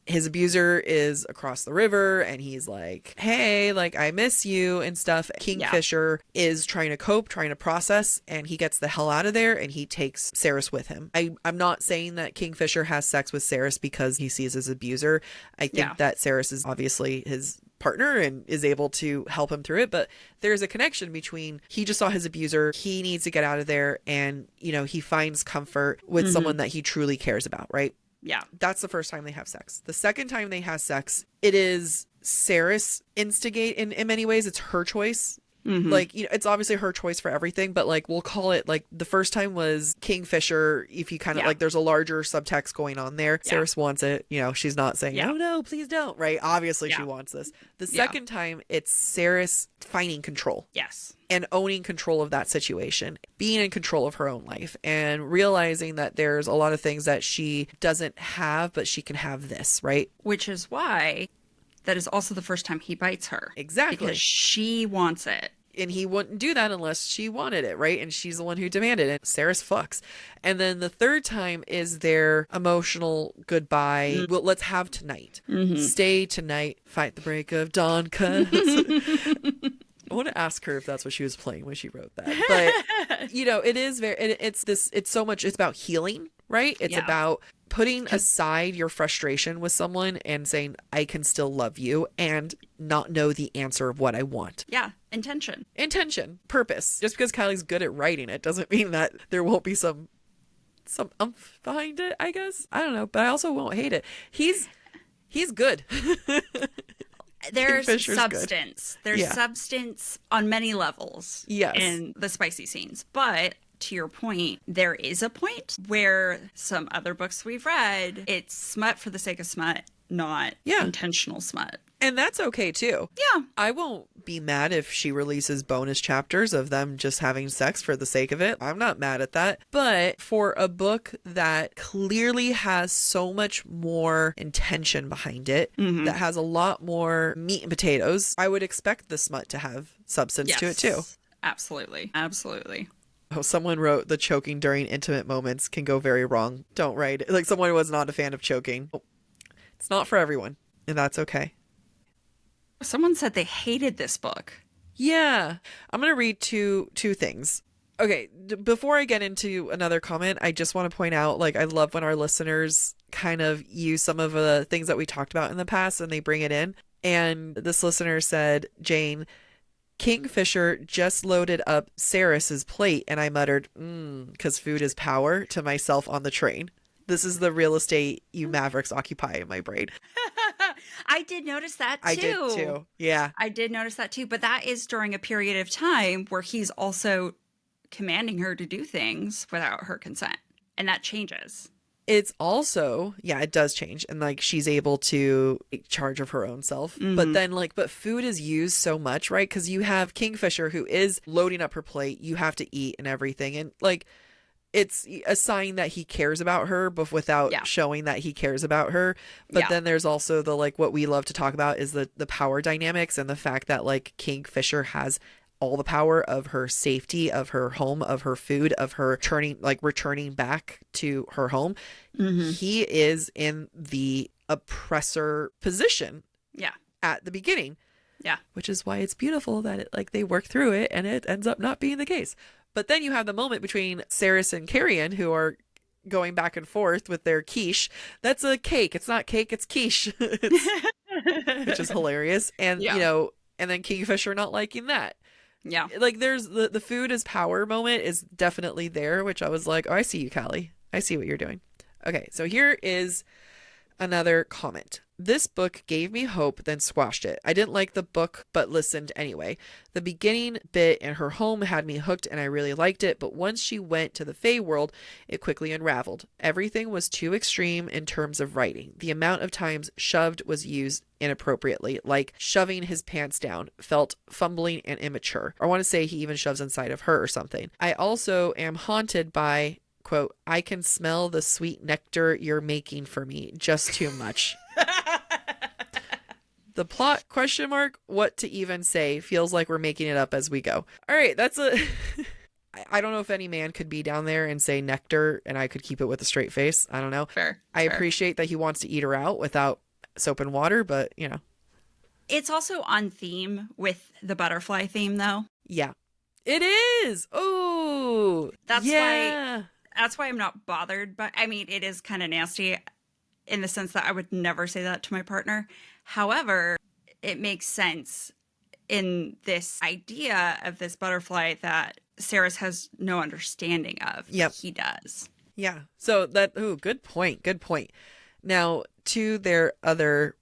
His abuser is across the river and he's like, hey, like, I miss you and stuff. Kingfisher is trying to cope, trying to process, and he gets the hell out of there and he takes Saris with him. I'm not saying that Kingfisher has sex with Saris because he sees his abuser. I think that Saris is obviously his partner and is able to help him through it, but there's a connection between he just saw his abuser, he needs to get out of there, and he finds comfort with someone that he truly cares about, right? Yeah. That's the first time they have sex. The second time they have sex, it is Saris instigate in many ways. It's her choice. Like, it's obviously her choice for everything, but like we'll call it like the first time was Kingfisher. If you kind of like there's a larger subtext going on there. Saris wants it. She's not saying, oh no, please don't. Right. Obviously she wants this. The second time it's Saris finding control. Yes. And owning control of that situation, being in control of her own life and realizing that there's a lot of things that she doesn't have, but she can have this, right? Which is why that is also the first time he bites her. Exactly. Because she wants it. And he wouldn't do that unless she wanted it, right? And she's the one who demanded it. Saris fucks. And then the third time is their emotional goodbye. Well, let's have tonight. Stay tonight. Fight the break of dawn. Cause I want to ask her if that's what she was playing when she wrote that. But, it is it's so much, it's about healing, right? It's about putting aside your frustration with someone and saying, I can still love you and not know the answer of what I want. Yeah. Intention, purpose. Just because Kylie's good at writing it doesn't mean that there won't be some umph behind it, I guess. I don't know, but I also won't hate it. He's good. There's Good. substance. There's substance on many levels in the spicy scenes. But to your point, there is a point where some other books we've read, it's smut for the sake of smut, not intentional smut. And that's okay too. Yeah. I won't be mad if she releases bonus chapters of them just having sex for the sake of it. I'm not mad at that. But for a book that clearly has so much more intention behind it, that has a lot more meat and potatoes, I would expect the smut to have substance to it too. Absolutely. Oh, someone wrote the choking during intimate moments can go very wrong. Don't write it. Like someone was not a fan of choking. It's not for everyone, and that's okay. Someone said they hated this book. Yeah. I'm going to read two things. Okay, before I get into another comment, I just want to point out, like, I love when our listeners kind of use some of the things that we talked about in the past and they bring it in. And this listener said, Jane, Kingfisher just loaded up Saris's plate, and I muttered, because food is power, to myself on the train. This is the real estate you Mavericks occupy in my brain. I did notice that too. I did too. Yeah. I did notice that too. But that is during a period of time where he's also commanding her to do things without her consent. And that changes. It's also, it does change. And like she's able to take charge of her own self. But then but food is used so much, right? Because you have Kingfisher who is loading up her plate. You have to eat and everything. And like, it's a sign that he cares about her, but without Yeah. showing that he cares about her. But Yeah. then there's also the, like, what we love to talk about is the power dynamics and the fact that, like, Kingfisher has all the power of her safety, of her home, of her food, of her returning back to her home. Mm-hmm. He is in the oppressor position Yeah. at the beginning. Yeah. Which is why it's beautiful that they work through it and it ends up not being the case. But then you have the moment between Saris and Carrion, who are going back and forth with their quiche. That's a cake. It's not cake, it's quiche. Which is hilarious. And, and then Kingfisher not liking that. Yeah. Like, there's the food is power moment is definitely there, which I was like, oh, I see you, Callie. I see what you're doing. Okay, so here is another comment. This book gave me hope, then squashed it. I didn't like the book, but listened anyway. The beginning bit in her home had me hooked and I really liked it, but once she went to the Fae world, it quickly unraveled. Everything was too extreme in terms of writing. The amount of times shoved was used inappropriately, like shoving his pants down, felt fumbling and immature. I want to say he even shoves inside of her or something. I also am haunted by, quote, I can smell the sweet nectar you're making for me. Just too much. The plot, question mark, what to even say, feels like we're making it up as we go. All right, that's a... I don't know if any man could be down there and say nectar and I could keep it with a straight face. I don't know. Fair. I appreciate that he wants to eat her out without soap and water, but, you know. It's also on theme with the butterfly theme, though. Yeah. It is! Oh! That's why I'm not bothered. But, I mean, it is kind of nasty in the sense that I would never say that to my partner. However, it makes sense in this idea of this butterfly that Saris has no understanding of. Yep. He does. Yeah. So that, good point. Good point. Now, to their other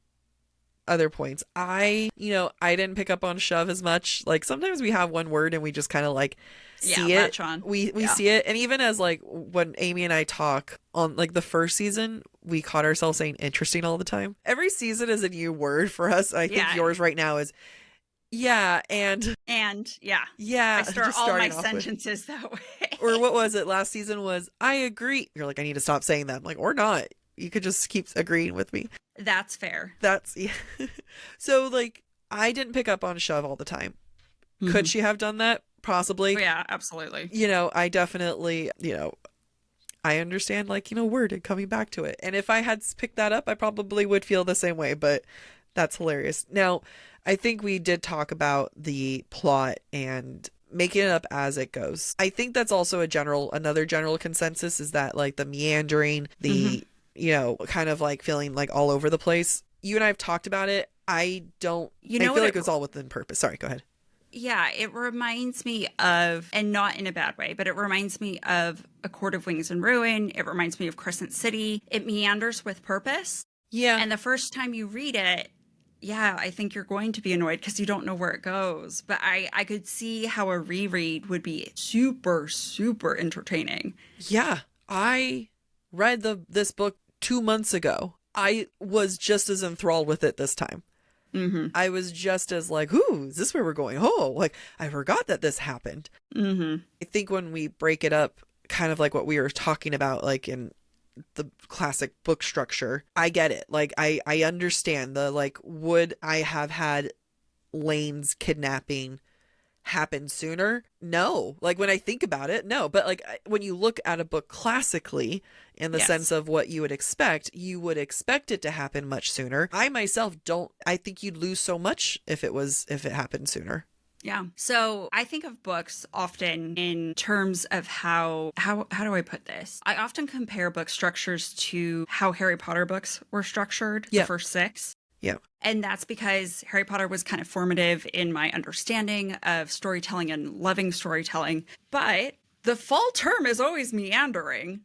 points, I didn't pick up on shove as much. Like, sometimes we have one word and we just kind of like see it. Latch on. We see it. And even as like when Amy and I talk on like the first season, we caught ourselves saying interesting all the time. Every season is a new word for us. I think yours right now is yeah, and yeah. Yeah. I start all my sentences that way. Or what was it? Last season was I agree. You're like, I need to stop saying that. I'm like, or not. You could just keep agreeing with me. That's fair. Yeah. So like I didn't pick up on shove all the time. Mm-hmm. Could she have done that? Possibly. Oh, yeah, absolutely. I definitely, I understand like, worded coming back to it. And if I had picked that up, I probably would feel the same way, but that's hilarious. Now, I think we did talk about the plot and making it up as it goes. I think that's also another general consensus is that like the meandering, the, kind of like feeling like all over the place. You and I have talked about it. I feel like it was all within purpose. Sorry, go ahead. Yeah, it reminds me of, and not in a bad way, but it reminds me of A Court of Wings and Ruin. It reminds me of Crescent City. It meanders with purpose. Yeah. And the first time you read it, yeah, I think you're going to be annoyed because you don't know where it goes. But I could see how a reread would be super, super entertaining. Yeah, I read this book 2 months ago. I was just as enthralled with it this time. Mm-hmm. I was just as like, ooh, is this where we're going? Oh, like, I forgot that this happened. Mm-hmm. I think when we break it up, kind of like what we were talking about, like in the classic book structure, I get it. Like, I understand the, like, would I have had Lane's kidnapping happen sooner? No. Like, when I think about it, no. But like when you look at a book classically in the sense of what you would expect it to happen much sooner. I myself I think you'd lose so much if it happened sooner. Yeah. So I think of books often in terms of how do I put this? I often compare book structures to how Harry Potter books were structured, the first 6. Yeah. And that's because Harry Potter was kind of formative in my understanding of storytelling and loving storytelling. But the fall term is always meandering.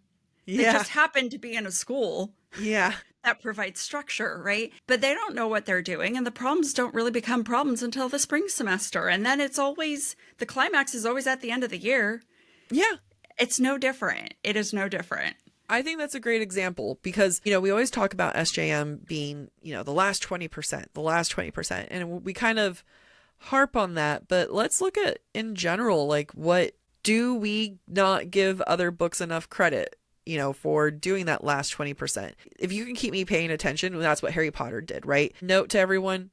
They just happen to be in a school. Yeah. That provides structure, right? But they don't know what they're doing. And the problems don't really become problems until the spring semester. And then the climax is always at the end of the year. Yeah. It's no different. It is no different. I think that's a great example because, we always talk about SJM being, the last 20%, and we kind of harp on that, but let's look at in general, like what Do we not give other books enough credit, for doing that last 20%? If you can keep me paying attention, that's what Harry Potter did, right? Note to everyone,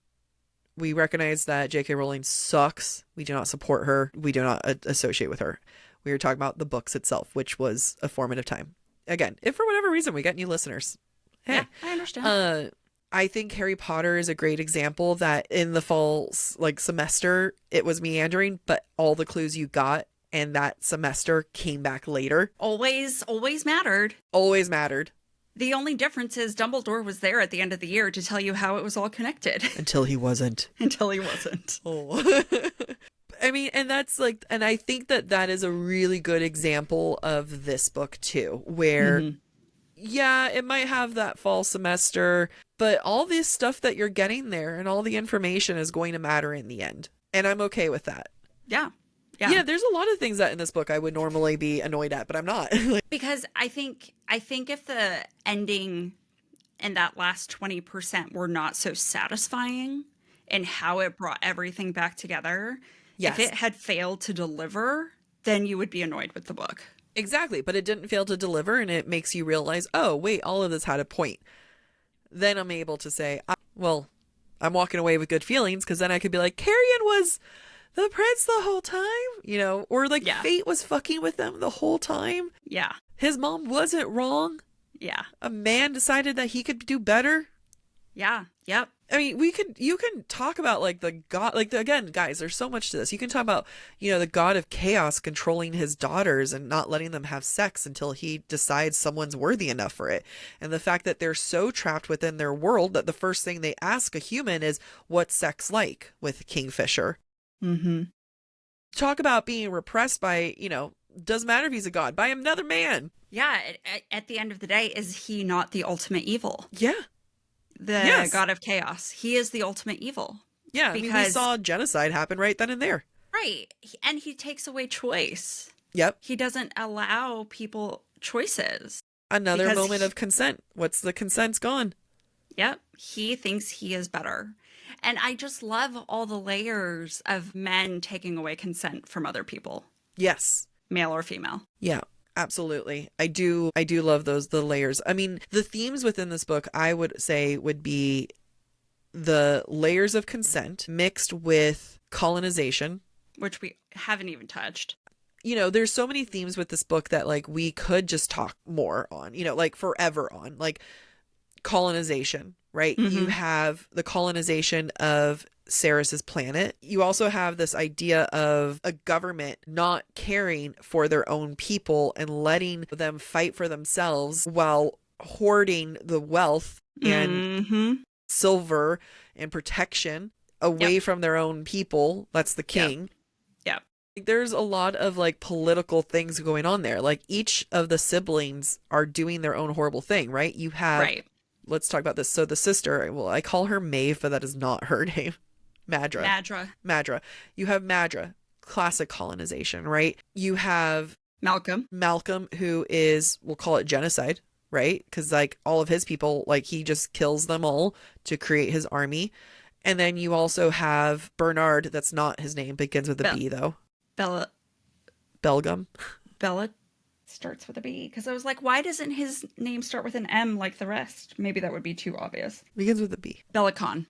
we recognize that J.K. Rowling sucks. We do not support her. We do not associate with her. We were talking about the books itself, which was a formative time. Again, if for whatever reason we get new listeners, hey, Yeah, I understand. I think Harry Potter is a great example that in the fall semester it was meandering, but all the clues you got and that semester came back later. Always mattered. Always mattered. The only difference is Dumbledore was there at the end of the year to tell you how it was all connected. Until he wasn't. Until he wasn't. Oh. I mean, and I think that is a really good example of this book too, where, yeah, it might have that fall semester, but all this stuff that you're getting there and all the information is going to matter in the end. And I'm okay with that. Yeah. Yeah, there's a lot of things that in this book I would normally be annoyed at, but I'm not. Because I think if the ending and that last 20% were not so satisfying and how it brought everything back together, yes. If it had failed to deliver, then you would be annoyed with the book. Exactly, but it didn't fail to deliver, and it makes you realize, oh, wait, all of this had a point. Then I'm able to say, I'm walking away with good feelings, because then I could be like, Carrion was the prince the whole time, or fate was fucking with them the whole time. Yeah. His mom wasn't wrong. Yeah. A man decided that he could do better. Yeah. Yep. I mean, you can talk about the god, again, guys, there's so much to this. You can talk about, the god of chaos controlling his daughters and not letting them have sex until he decides someone's worthy enough for it. And the fact that they're so trapped within their world that the first thing they ask a human is, what's sex like with Kingfisher? Mm-hmm. Talk about being repressed by, doesn't matter if he's a god, by another man. Yeah. At the end of the day, is he not the ultimate evil? Yeah. The god of chaos. He is the ultimate evil. Yeah. Because we saw genocide happen right then and there. Right. And he takes away choice. Yep. He doesn't allow people choices. Another moment of consent. What's the consent's gone? Yep. He thinks he is better. And I just love all the layers of men taking away consent from other people. Yes. Male or female. Yeah, absolutely. I do love the layers. I mean, the themes within this book, I would say, would be the layers of consent mixed with colonization. Which we haven't even touched. There's so many themes with this book that we could just talk more on, forever on, colonization, right? Mm-hmm. You have the colonization of Ceres's planet. You also have this idea of a government not caring for their own people and letting them fight for themselves while hoarding the wealth and silver and protection away from their own people. That's the king. Yep. There's a lot of political things going on there. Each of the siblings are doing their own horrible thing, right? You have Let's talk about this. So the sister, well, I call her Maeve, but that is not her name. Madra. You have Madra, classic colonization, right? You have Malcolm, who is, we'll call it genocide, right? Because all of his people, he just kills them all to create his army. And then you also have Bernard. That's not his name. Begins with a B though. Belgium. Bella starts with a B, because I was like, why doesn't his name start with an M like the rest? Maybe that would be too obvious. Begins with a B. Bellicon.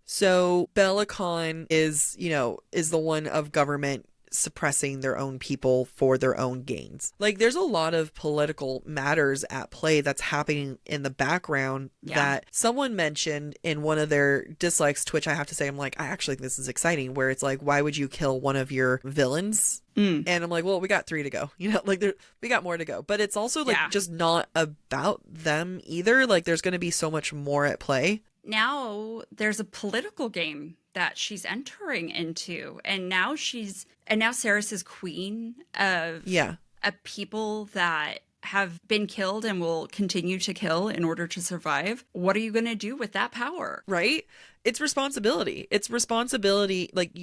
So Bellicon is the one of government suppressing their own people for their own gains. There's a lot of political matters at play that's happening in the background that someone mentioned in one of their dislikes, to which I have to say, I'm like, I actually think this is exciting, where it's why would you kill one of your villains? And I'm like, well, we got 3 to go, we got more to go, but it's also just not about them either. There's going to be so much more at play. Now there's a political game that she's entering into, and now Ceres is queen of a people that have been killed and will continue to kill in order to survive. What are you going to do with that power? Right? It's responsibility.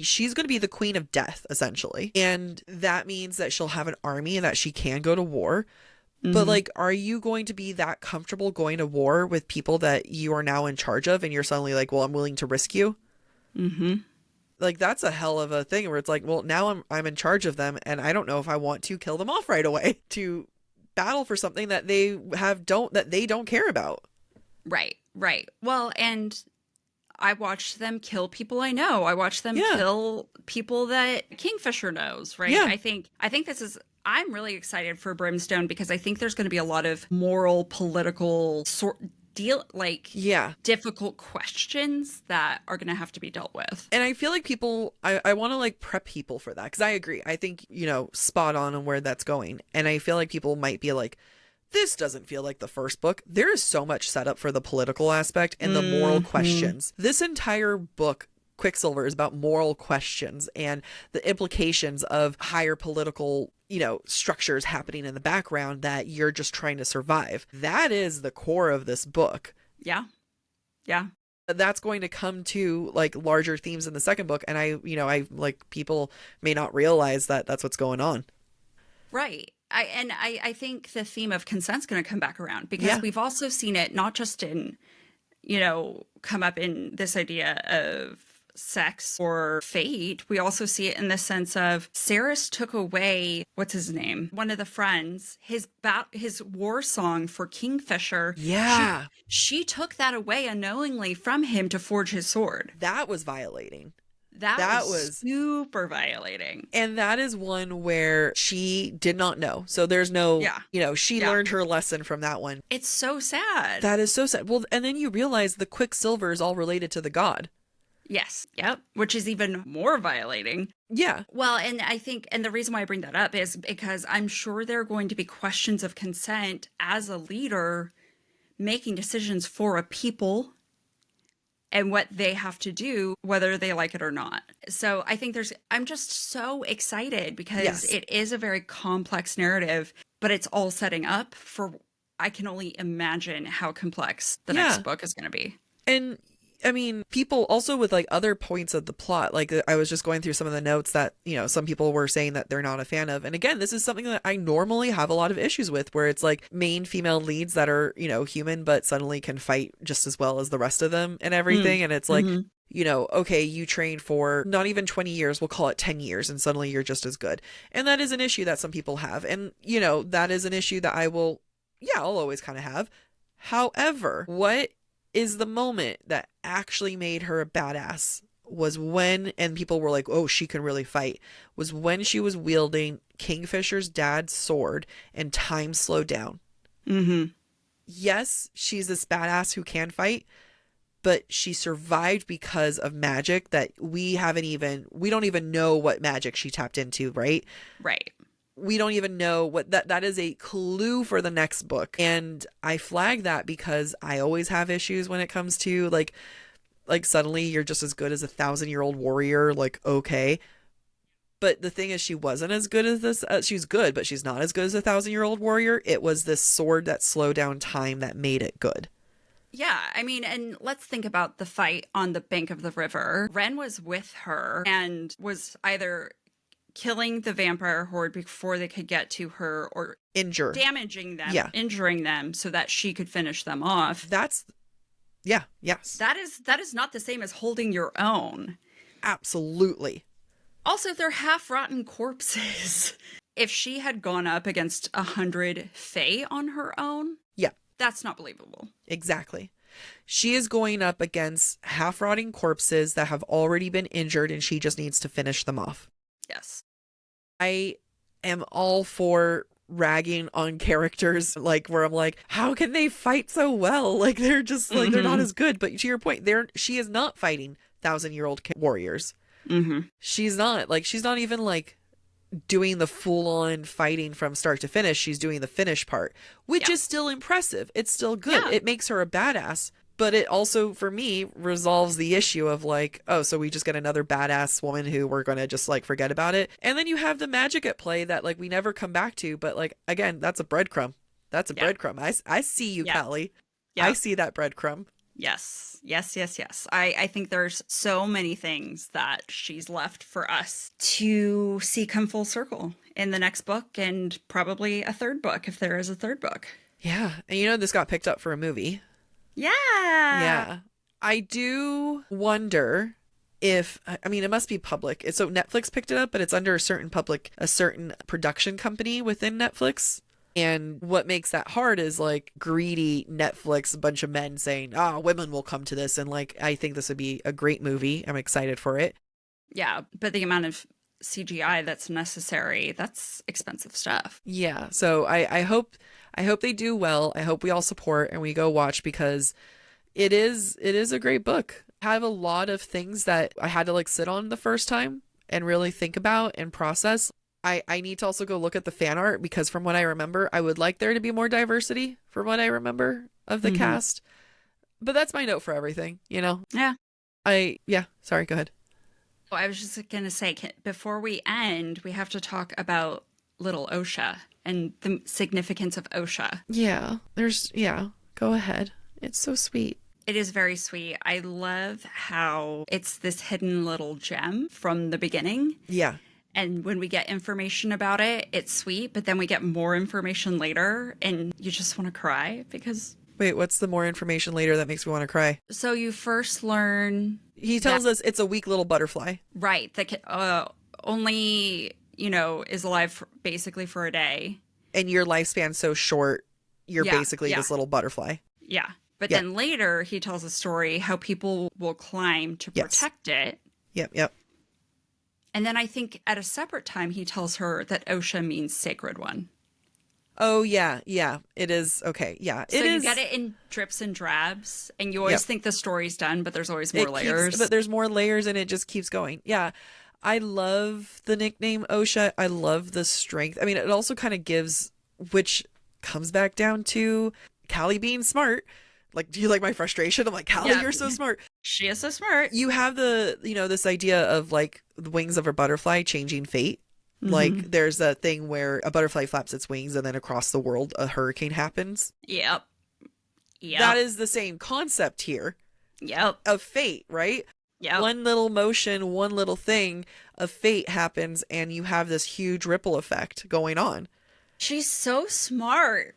She's going to be the queen of death, essentially. And that means that she'll have an army and that she can go to war. But are you going to be that comfortable going to war with people that you are now in charge of, and you're suddenly well, I'm willing to risk you? like that's a hell of a thing where it's like, well, now I'm in charge of them, and I don't know if I want to kill them off right away to battle for something that they don't care about. Right, right. Well, and I watched them kill people I know. I watched them kill people that Kingfisher knows, right? Yeah. I think I'm really excited for Brimstone because I think there's going to be a lot of moral, political difficult questions that are going to have to be dealt with. And I feel like I want to like prep people for that, because I agree. I think, spot on where that's going. And I feel like people might be like, this doesn't feel like the first book. There is so much set up for the political aspect and the moral questions. This entire book, Quicksilver, is about moral questions and the implications of higher political, structures happening in the background that you're just trying to survive. That is the core of this book. Yeah. Yeah. That's going to come to like larger themes in the second book. And I like, people may not realize that that's what's going on. Right. I think the theme of consent's going to come back around because we've also seen it not just in, come up in this idea of sex or fate. We also see it in the sense of Saris took away, what's his name? One of the friends, his war song for Kingfisher. Yeah. She took that away unknowingly from him to forge his sword. That was violating. That was super violating. And that is one where she did not know. So there's no, she learned her lesson from that one. It's so sad. That is so sad. Well, and then you realize the Quicksilver is all related to the god. Yes. Yep. Which is even more violating. Yeah. Well, and I think, and the reason why I bring that up is because I'm sure there are going to be questions of consent as a leader making decisions for a people and what they have to do, whether they like it or not. So I think I'm just so excited because it is a very complex narrative, but it's all setting up for, I can only imagine how complex the next book is going to be. And I mean, people also with like other points of the plot, like I was just going through some of the notes that, some people were saying that they're not a fan of. And again, this is something that I normally have a lot of issues with, where it's like main female leads that are, human, but suddenly can fight just as well as the rest of them and everything. And it's like, okay, you trained for not even 20 years, we'll call it 10 years, and suddenly you're just as good. And that is an issue that some people have. And, that is an issue that I'll always kind of have. However, what is the moment that actually made her a badass was when, and people were like, oh, she can really fight, was when she was wielding Kingfisher's dad's sword and time slowed down. Yes, she's this badass who can fight, but she survived because of magic that we don't even know what magic she tapped into, right? Right. We don't even know what that is, a clue for the next book. And I flag that because I always have issues when it comes to like suddenly you're just as good as 1,000-year-old warrior. Like, okay. But the thing is, she wasn't as good as this. She's good, but she's not as good as 1,000-year-old warrior. It was this sword that slowed down time that made it good. Yeah, I mean, and let's think about the fight on the bank of the river. Ren was with her and was either killing the vampire horde before they could get to her or damaging them, injuring them so that she could finish them off. Yes. That is not the same as holding your own. Absolutely. Also, they're half-rotten corpses. If she had gone up against 100 Fae on her own, that's not believable. Exactly. She is going up against half-rotting corpses that have already been injured, and she just needs to finish them off. Yes. I am all for ragging on characters, like where I'm like, how can they fight so well? Like they're just like, they're not as good. But to your point, she is not fighting 1,000-year-old warriors. She's not even like doing the full-on fighting from start to finish. She's doing the finish part, which is still impressive. It's still good. It makes her a badass. But it also, for me, resolves the issue of like, oh, so we just get another badass woman who we're going to just like forget about it. And then you have the magic at play that like we never come back to. But like, again, that's a breadcrumb. That's a breadcrumb. I see you, Callie. I see that breadcrumb. Yes. I think there's so many things that she's left for us to see come full circle in the next book and probably a third book if there is a third book. Yeah. And this got picked up for a movie. Yeah. I do wonder I mean, it must be public. So Netflix picked it up, but it's under a certain production company within Netflix. And what makes that hard is like greedy Netflix, a bunch of men saying, women will come to this. And like, I think this would be a great movie. I'm excited for it. Yeah, but the amount of CGI that's necessary, that's expensive stuff. Yeah. So I hope they do well. I hope we all support and we go watch, because it is a great book. I have a lot of things that I had to like sit on the first time and really think about and process. I need to also go look at the fan art, because from what I remember, I would like there to be more diversity from what I remember of the cast. But that's my note for everything, you know? Yeah. Sorry, go ahead. Oh, I was just going to say, before we end, we have to talk about little Osha and the significance of Osha. Yeah, go ahead. It's so sweet. It is very sweet. I love how it's this hidden little gem from the beginning. Yeah. And when we get information about it, it's sweet, but then we get more information later and you just want to cry because... Wait, what's the more information later that makes me want to cry? So you first learn... He tells us it's a weak little butterfly. Right. That only, is alive basically for a day. And your lifespan's so short, you're basically this little butterfly. Yeah. But then later he tells a story how people will climb to protect it. Yep. And then I think at a separate time, he tells her that Osha means sacred one. Oh, yeah. It is. Okay. Yeah. So you get it in drips and drabs, and you always think the story's done, but there's always more layers. But there's more layers, and it just keeps going. Yeah. I love the nickname Osha. I love the strength. I mean, it also kind of gives, which comes back down to Callie being smart. Like, do you like my frustration? I'm like, Callie, you're so smart. She is so smart. You have this idea of like the wings of a butterfly changing fate. Like there's a thing where a butterfly flaps its wings and then across the world a hurricane happens. Yep. That is the same concept here. Yep. Of fate, right? Yep. One little motion, one little thing of fate happens and you have this huge ripple effect going on. She's so smart.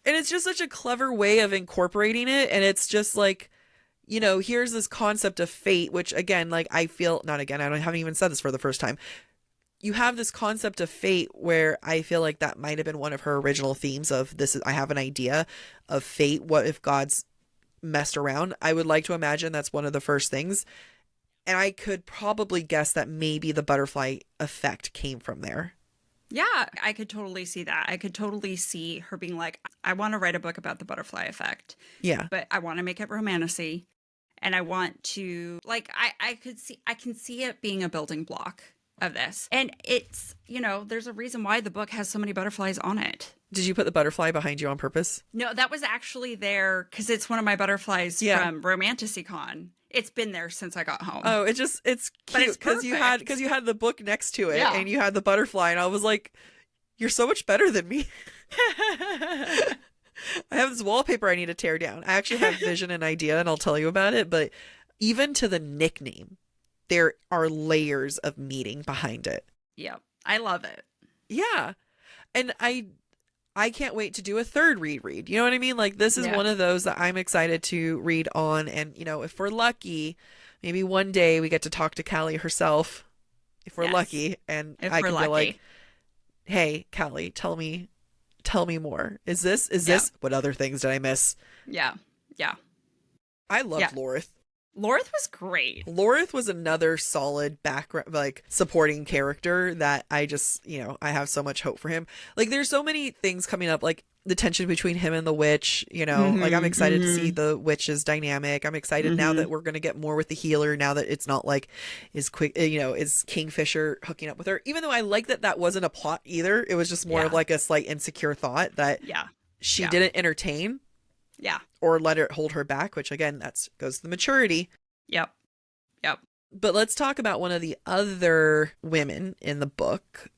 And it's just such a clever way of incorporating it. And it's just like, here's this concept of fate, which again, like I haven't even said this for the first time. You have this concept of fate where I feel like that might have been one of her original themes of I have an idea of fate. What if God's messed around? I would like to imagine that's one of the first things. And I could probably guess that maybe the butterfly effect came from there. Yeah, I could totally see that. I could totally see her being like, I want to write a book about the butterfly effect. Yeah. But I want to make it romantasy. And I want to, like, I can see it being a building block of this. And it's, there's a reason why the book has so many butterflies on it. Did you put the butterfly behind you on purpose? No, that was actually there because it's one of my butterflies from RomantasyCon. It's been there since I got home. Oh, it's cute because you had the book next to it and you had the butterfly, and I was like, you're so much better than me. I have this wallpaper I need to tear down. I actually have vision and idea, and I'll tell you about it. But even to the nickname, there are layers of meaning behind it. Yeah, I love it. Yeah, and I can't wait to do a third read. You know what I mean? Like this is one of those that I'm excited to read on. And, if we're lucky, maybe one day we get to talk to Callie herself, if we're lucky. And I can be like, hey, Callie, tell me more. Is this? What other things did I miss? Yeah. Yeah. I loved Lorith. Lorith was great. Lorith was another solid background, like supporting character that I just, I have so much hope for him. Like there's so many things coming up, like the tension between him and the witch, like I'm excited to see the witch's dynamic. I'm excited now that we're going to get more with the healer, now that it's not like is Kingfisher hooking up with her, even though I like that wasn't a plot either. It was just more of like a slight insecure thought that she didn't entertain. Yeah. Or let it hold her back, which again, goes to the maturity. Yep. But let's talk about one of the other women in the book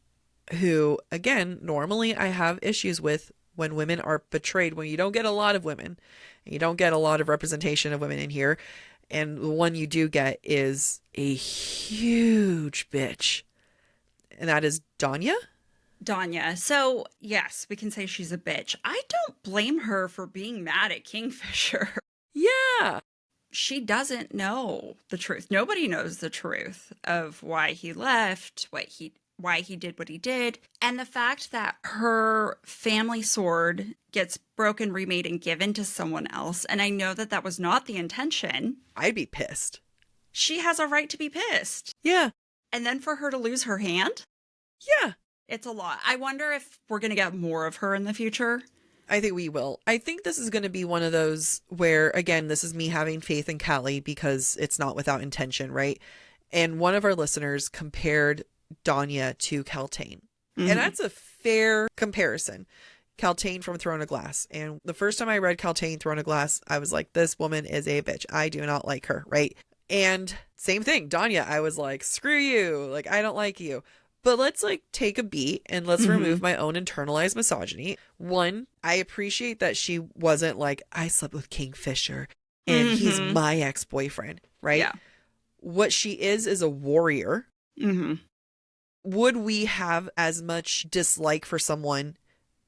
who, again, normally I have issues with when women are betrayed, when you don't get a lot of women, and you don't get a lot of representation of women in here. And the one you do get is a huge bitch. And that is Danya. So, yes, we can say she's a bitch. I don't blame her for being mad at Kingfisher. Yeah. she doesn't know the truth. Nobody knows the truth of why he left, why he did what he did. And the fact that her family sword gets broken, remade, and given to someone else. And I know that that was not the intention. I'd be pissed. She has a right to be pissed. Yeah. And then for her to lose her hand? Yeah. It's a lot. I wonder if we're going to get more of her in the future. I think we will. I think this is going to be one of those where, again, this is me having faith in Callie because it's not without intention, right? And one of our listeners compared Danya to Caltaine. Mm-hmm. And that's a fair comparison. Caltaine from Throne of Glass. And the first time I read Caltaine Throne of Glass, I was like, this woman is a bitch. I do not like her, right? And same thing, Danya, I was like, screw you. Like, I don't like you. But let's like take a beat and let's remove my own internalized misogyny. One, I appreciate that she wasn't like, I slept with Kingfisher and he's my ex-boyfriend, right? Yeah. What she is a warrior. Mm-hmm. Would we have as much dislike for someone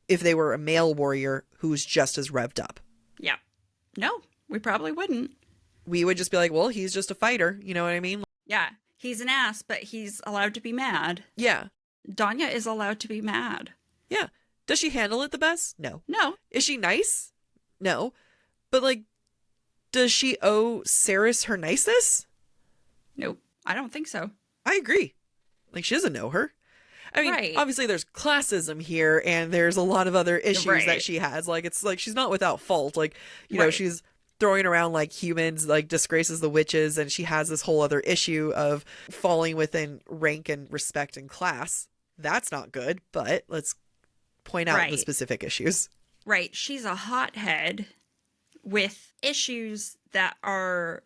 if they were a male warrior who's just as revved up? Yeah. No, we probably wouldn't. We would just be like, well, he's just a fighter. You know what I mean? Yeah. He's an ass, but he's allowed to be mad. Yeah. Danya is allowed to be mad. Yeah. Does she handle it the best? No. No. Is she nice? No. But like, does she owe Cerys her niceness? Nope. I don't think so. I agree. Like, she doesn't know her. I mean, Right. obviously there's classism here and there's a lot of other issues that she has. Like, it's like she's not without fault. Like, you know, she's throwing around like humans, like disgraces the witches, and she has this whole other issue of falling within rank and respect and class. That's not good, but let's point out the specific issues. Right. She's a hothead with issues that are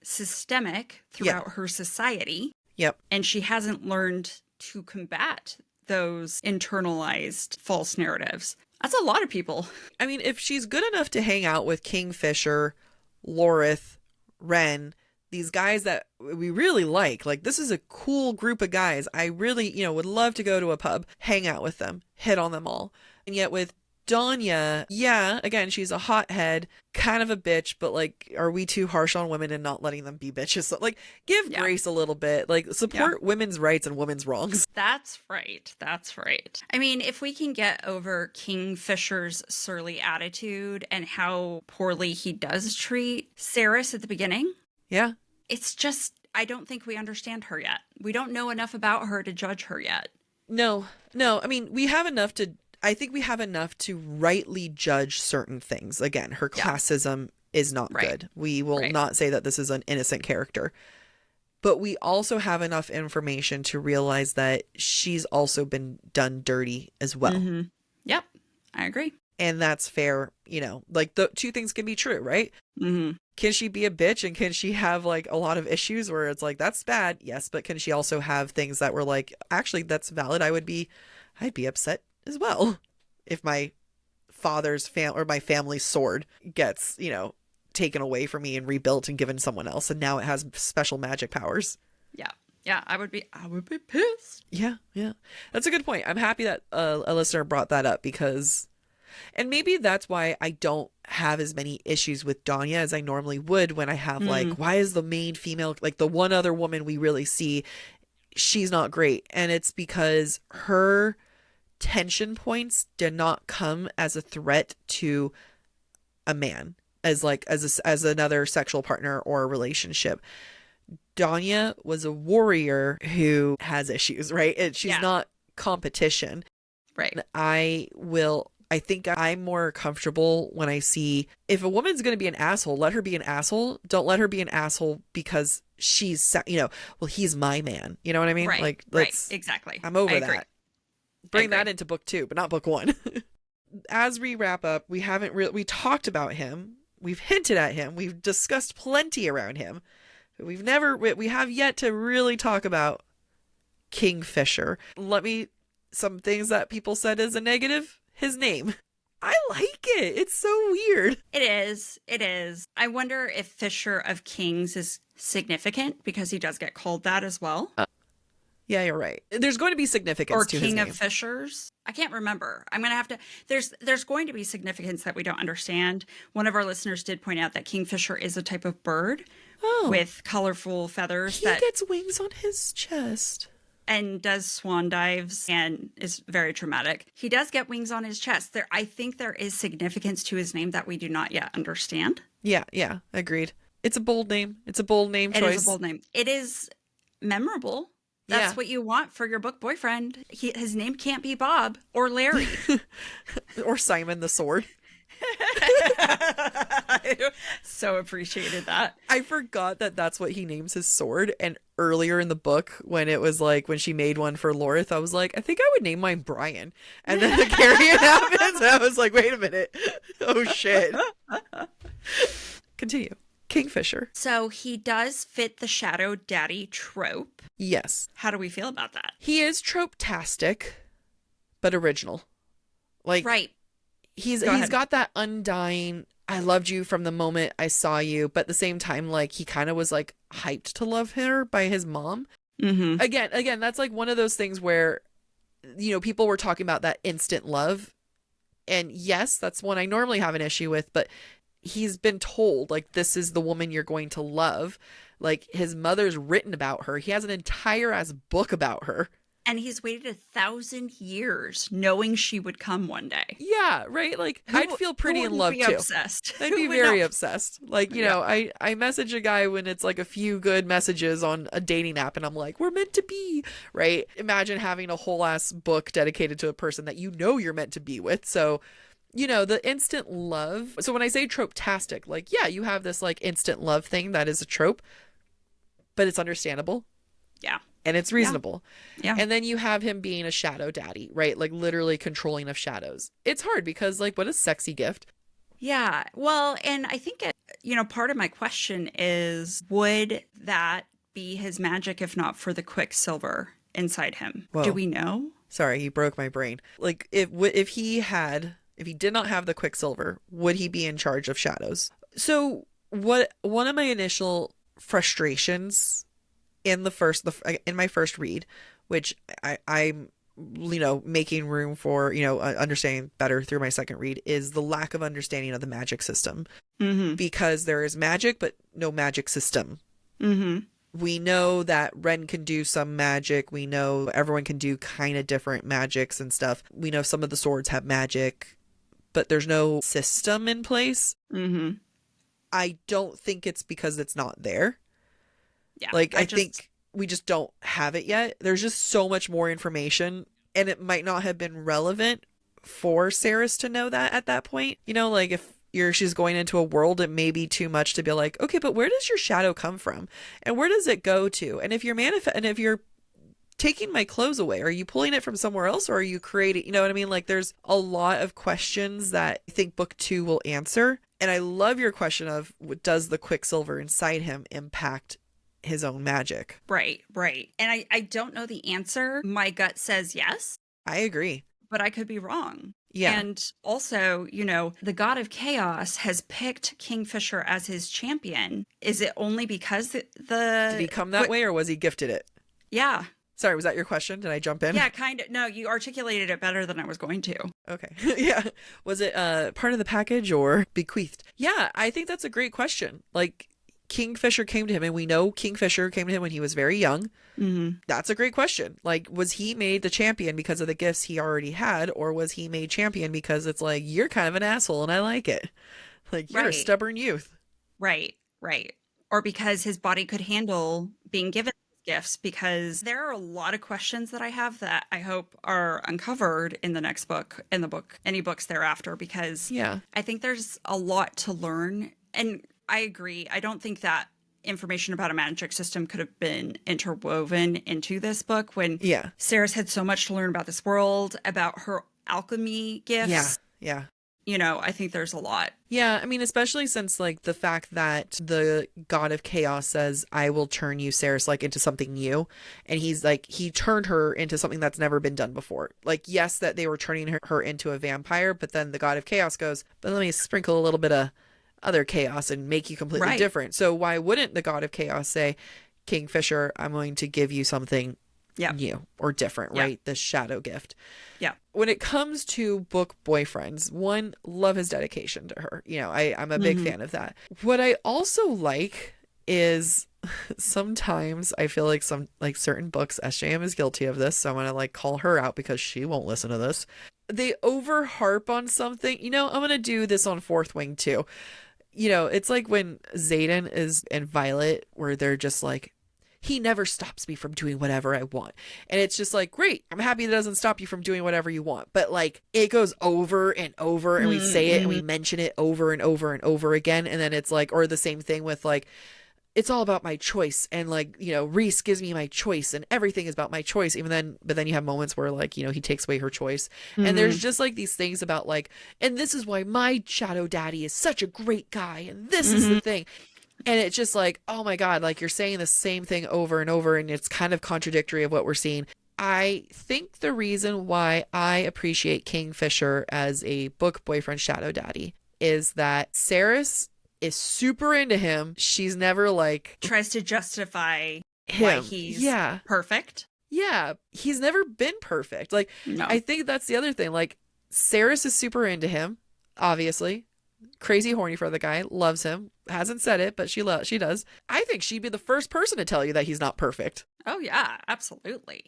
systemic throughout her society. Yep. And she hasn't learned to combat those internalized false narratives. That's a lot of people. I mean, if she's good enough to hang out with Kingfisher, Lorith, Ren, these guys that we really like this is a cool group of guys. I really, would love to go to a pub, hang out with them, hit on them all. And yet with Danya, yeah, again, she's a hothead, kind of a bitch, but like, are we too harsh on women and not letting them be bitches? So, like, give grace a little bit, like, support women's rights and women's wrongs. That's right. That's right. I mean, if we can get over Kingfisher's surly attitude and how poorly he does treat Cerys at the beginning. Yeah. It's just, I don't think we understand her yet. We don't know enough about her to judge her yet. No. I mean, I think we have enough to rightly judge certain things. Again, her classism is not good. We will not say that this is an innocent character. But we also have enough information to realize that she's also been done dirty as well. Mm-hmm. Yep, I agree. And that's fair, like the two things can be true, right? Mm-hmm. Can she be a bitch and can she have like a lot of issues where it's like, that's bad? Yes. But can she also have things that were like, actually, that's valid. I'd be upset as well if my father's or my family's sword gets, taken away from me and rebuilt and given someone else, and now it has special magic powers. Yeah, I would be pissed. Yeah, that's a good point. I'm happy that a listener brought that up because, and maybe that's why I don't have as many issues with Danya as I normally would when I have like, why is the main female, like the one other woman we really see, she's not great? And it's because her tension points did not come as a threat to a man, as another sexual partner or a relationship. Danya was a warrior who has issues, right? She's not competition. Right. I think I'm more comfortable when I see, if a woman's going to be an asshole, let her be an asshole. Don't let her be an asshole because she's, well, he's my man. You know what I mean? Right. Like, Exactly. I'm over that. Bring that into book 2, but not book 1. As we wrap up, we we talked about him. We've hinted at him. We've discussed plenty around him. We have yet to really talk about Kingfisher. Some things that people said as a negative, his name. I like it. It's so weird. It is. I wonder if Fisher of Kings is significant because he does get called that as well. Yeah, you're right. There's going to be significance Or to his King name. of Fishers. I can't remember. I'm going to have to, there's going to be significance that we don't understand. One of our listeners did point out that kingfisher is a type of bird with colorful feathers He gets wings on his chest. and does swan dives and is very dramatic. He does get wings on his chest. I think there is significance to his name that we do not yet understand. Yeah, agreed. It's a bold name. It's a bold name choice. It is a bold name. It is memorable. That's what you want for your book boyfriend. His name can't be Bob or Larry. Or Simon the Sword. I so appreciated that. I forgot that that's what he names his sword. And earlier in the book, when it was like, when she made one for Lorith, I was like, I think I would name mine Brian. And then the Carrion happens. And I was like, wait a minute. Oh, shit. Continue. Kingfisher. So he does fit the shadow daddy trope. Yes. How do we feel about that? He is trope-tastic, but original. Like, right. He's got that undying, I loved you from the moment I saw you, but at the same time, like, he kind of was like hyped to love her by his mom. Mm-hmm. Again, that's like one of those things where, you know, people were talking about that instant love. And yes, that's one I normally have an issue with, but he's been told, like, this is the woman you're going to love. Like, his mother's written about her. He has an entire ass book about her. And he's waited 1,000 years knowing she would come one day. Yeah, right? Like, I'd feel pretty in love too. Obsessed? I'd be very obsessed. Like, you know, I message a guy when it's like a few good messages on a dating app and I'm like, we're meant to be, right? Imagine having a whole ass book dedicated to a person that you know you're meant to be with. So, you know, the instant love. So when I say trope-tastic, like, yeah, you have this like instant love thing that is a trope, but it's understandable. Yeah. And it's reasonable. Yeah. And then you have him being a shadow daddy, right? Like literally controlling of shadows. It's hard because, like, what a sexy gift. Yeah. Well, and I think, part of my question is, would that be his magic if not for the Quicksilver inside him? Whoa. Do we know? Sorry, he broke my brain. Like, if he did not have the Quicksilver, would he be in charge of shadows? So one of my initial frustrations in my first read, which I'm making room for, understanding better through my second read, is the lack of understanding of the magic system. Mm-hmm. Because there is magic, but no magic system. Mm-hmm. We know that Ren can do some magic. We know everyone can do kind of different magics and stuff. We know some of the swords have magic, but there's no system in place. Mm-hmm. I don't think it's because it's not there. Yeah. Like, I think we just don't have it yet. There's just so much more information, and it might not have been relevant for Saris to know that at that point. You know, like, if she's going into a world, it may be too much to be like, okay, but where does your shadow come from? And where does it go to? And if you're taking my clothes away, are you pulling it from somewhere else, or are you creating, you know what I mean? Like, there's a lot of questions that I think book 2 will answer. And I love your question of, does the Quicksilver inside him impact his own magic? Right. And I don't know the answer. My gut says yes. I agree. But I could be wrong. Yeah. And also, the god of chaos has picked Kingfisher as his champion. Is it only because Did he come that way, or was he gifted it? Yeah. Sorry, was that your question? Did I jump in? Yeah, kind of. No, you articulated it better than I was going to. Okay. Yeah. Was it part of the package or bequeathed? Yeah, I think that's a great question. Like, Kingfisher came to him, and we know Kingfisher came to him when he was very young. Mm-hmm. That's a great question. Like, was he made the champion because of the gifts he already had, or was he made champion because it's like, you're kind of an asshole and I like it? Like, you're a stubborn youth. Right. Or because his body could handle being given gifts, because there are a lot of questions that I have that I hope are uncovered in the next book, any books thereafter, because I think there's a lot to learn. And I agree. I don't think that information about a magic system could have been interwoven into this book when Saris had so much to learn about this world, about her alchemy gifts. Yeah. I think there's a lot. Yeah, I mean, especially since, like, the fact that the god of chaos says, I will turn you, Saris, like, into something new. And he's like, he turned her into something that's never been done before. Like, yes, that they were turning her into a vampire, but then the god of chaos goes, but let me sprinkle a little bit of other chaos and make you completely different. So why wouldn't the god of chaos say, Kingfisher, I'm going to give you something Yeah. new or different, Yeah. right? The shadow gift. Yeah. When it comes to book boyfriends, one, love his dedication to her. I'm a big fan of that. What I also like is sometimes I feel like certain books, SJM is guilty of this, so I'm gonna call her out because she won't listen to this. They over harp on something. I'm gonna do this on Fourth Wing too. It's like when Xaden and Violet, where they're just like, he never stops me from doing whatever I want. And it's just like, great, I'm happy that doesn't stop you from doing whatever you want. But it goes over and over, and we say it and we mention it over and over and over again. And then it's or the same thing with it's all about my choice. And Reese gives me my choice and everything is about my choice. But then you have moments where he takes away her choice. And there's just these things about and this is why my shadow daddy is such a great guy. And this is the thing. And it's just oh my God, you're saying the same thing over and over, and it's kind of contradictory of what we're seeing. I think the reason why I appreciate Kingfisher as a book boyfriend shadow daddy is that Saris is super into him. She's never tries to justify him. Why he's perfect. Yeah, he's never been perfect. No. I think that's the other thing. Saris is super into him, obviously. Crazy horny for the guy, loves him, hasn't said it, but she does. I think she'd be the first person to tell you that he's not perfect. Oh yeah, absolutely.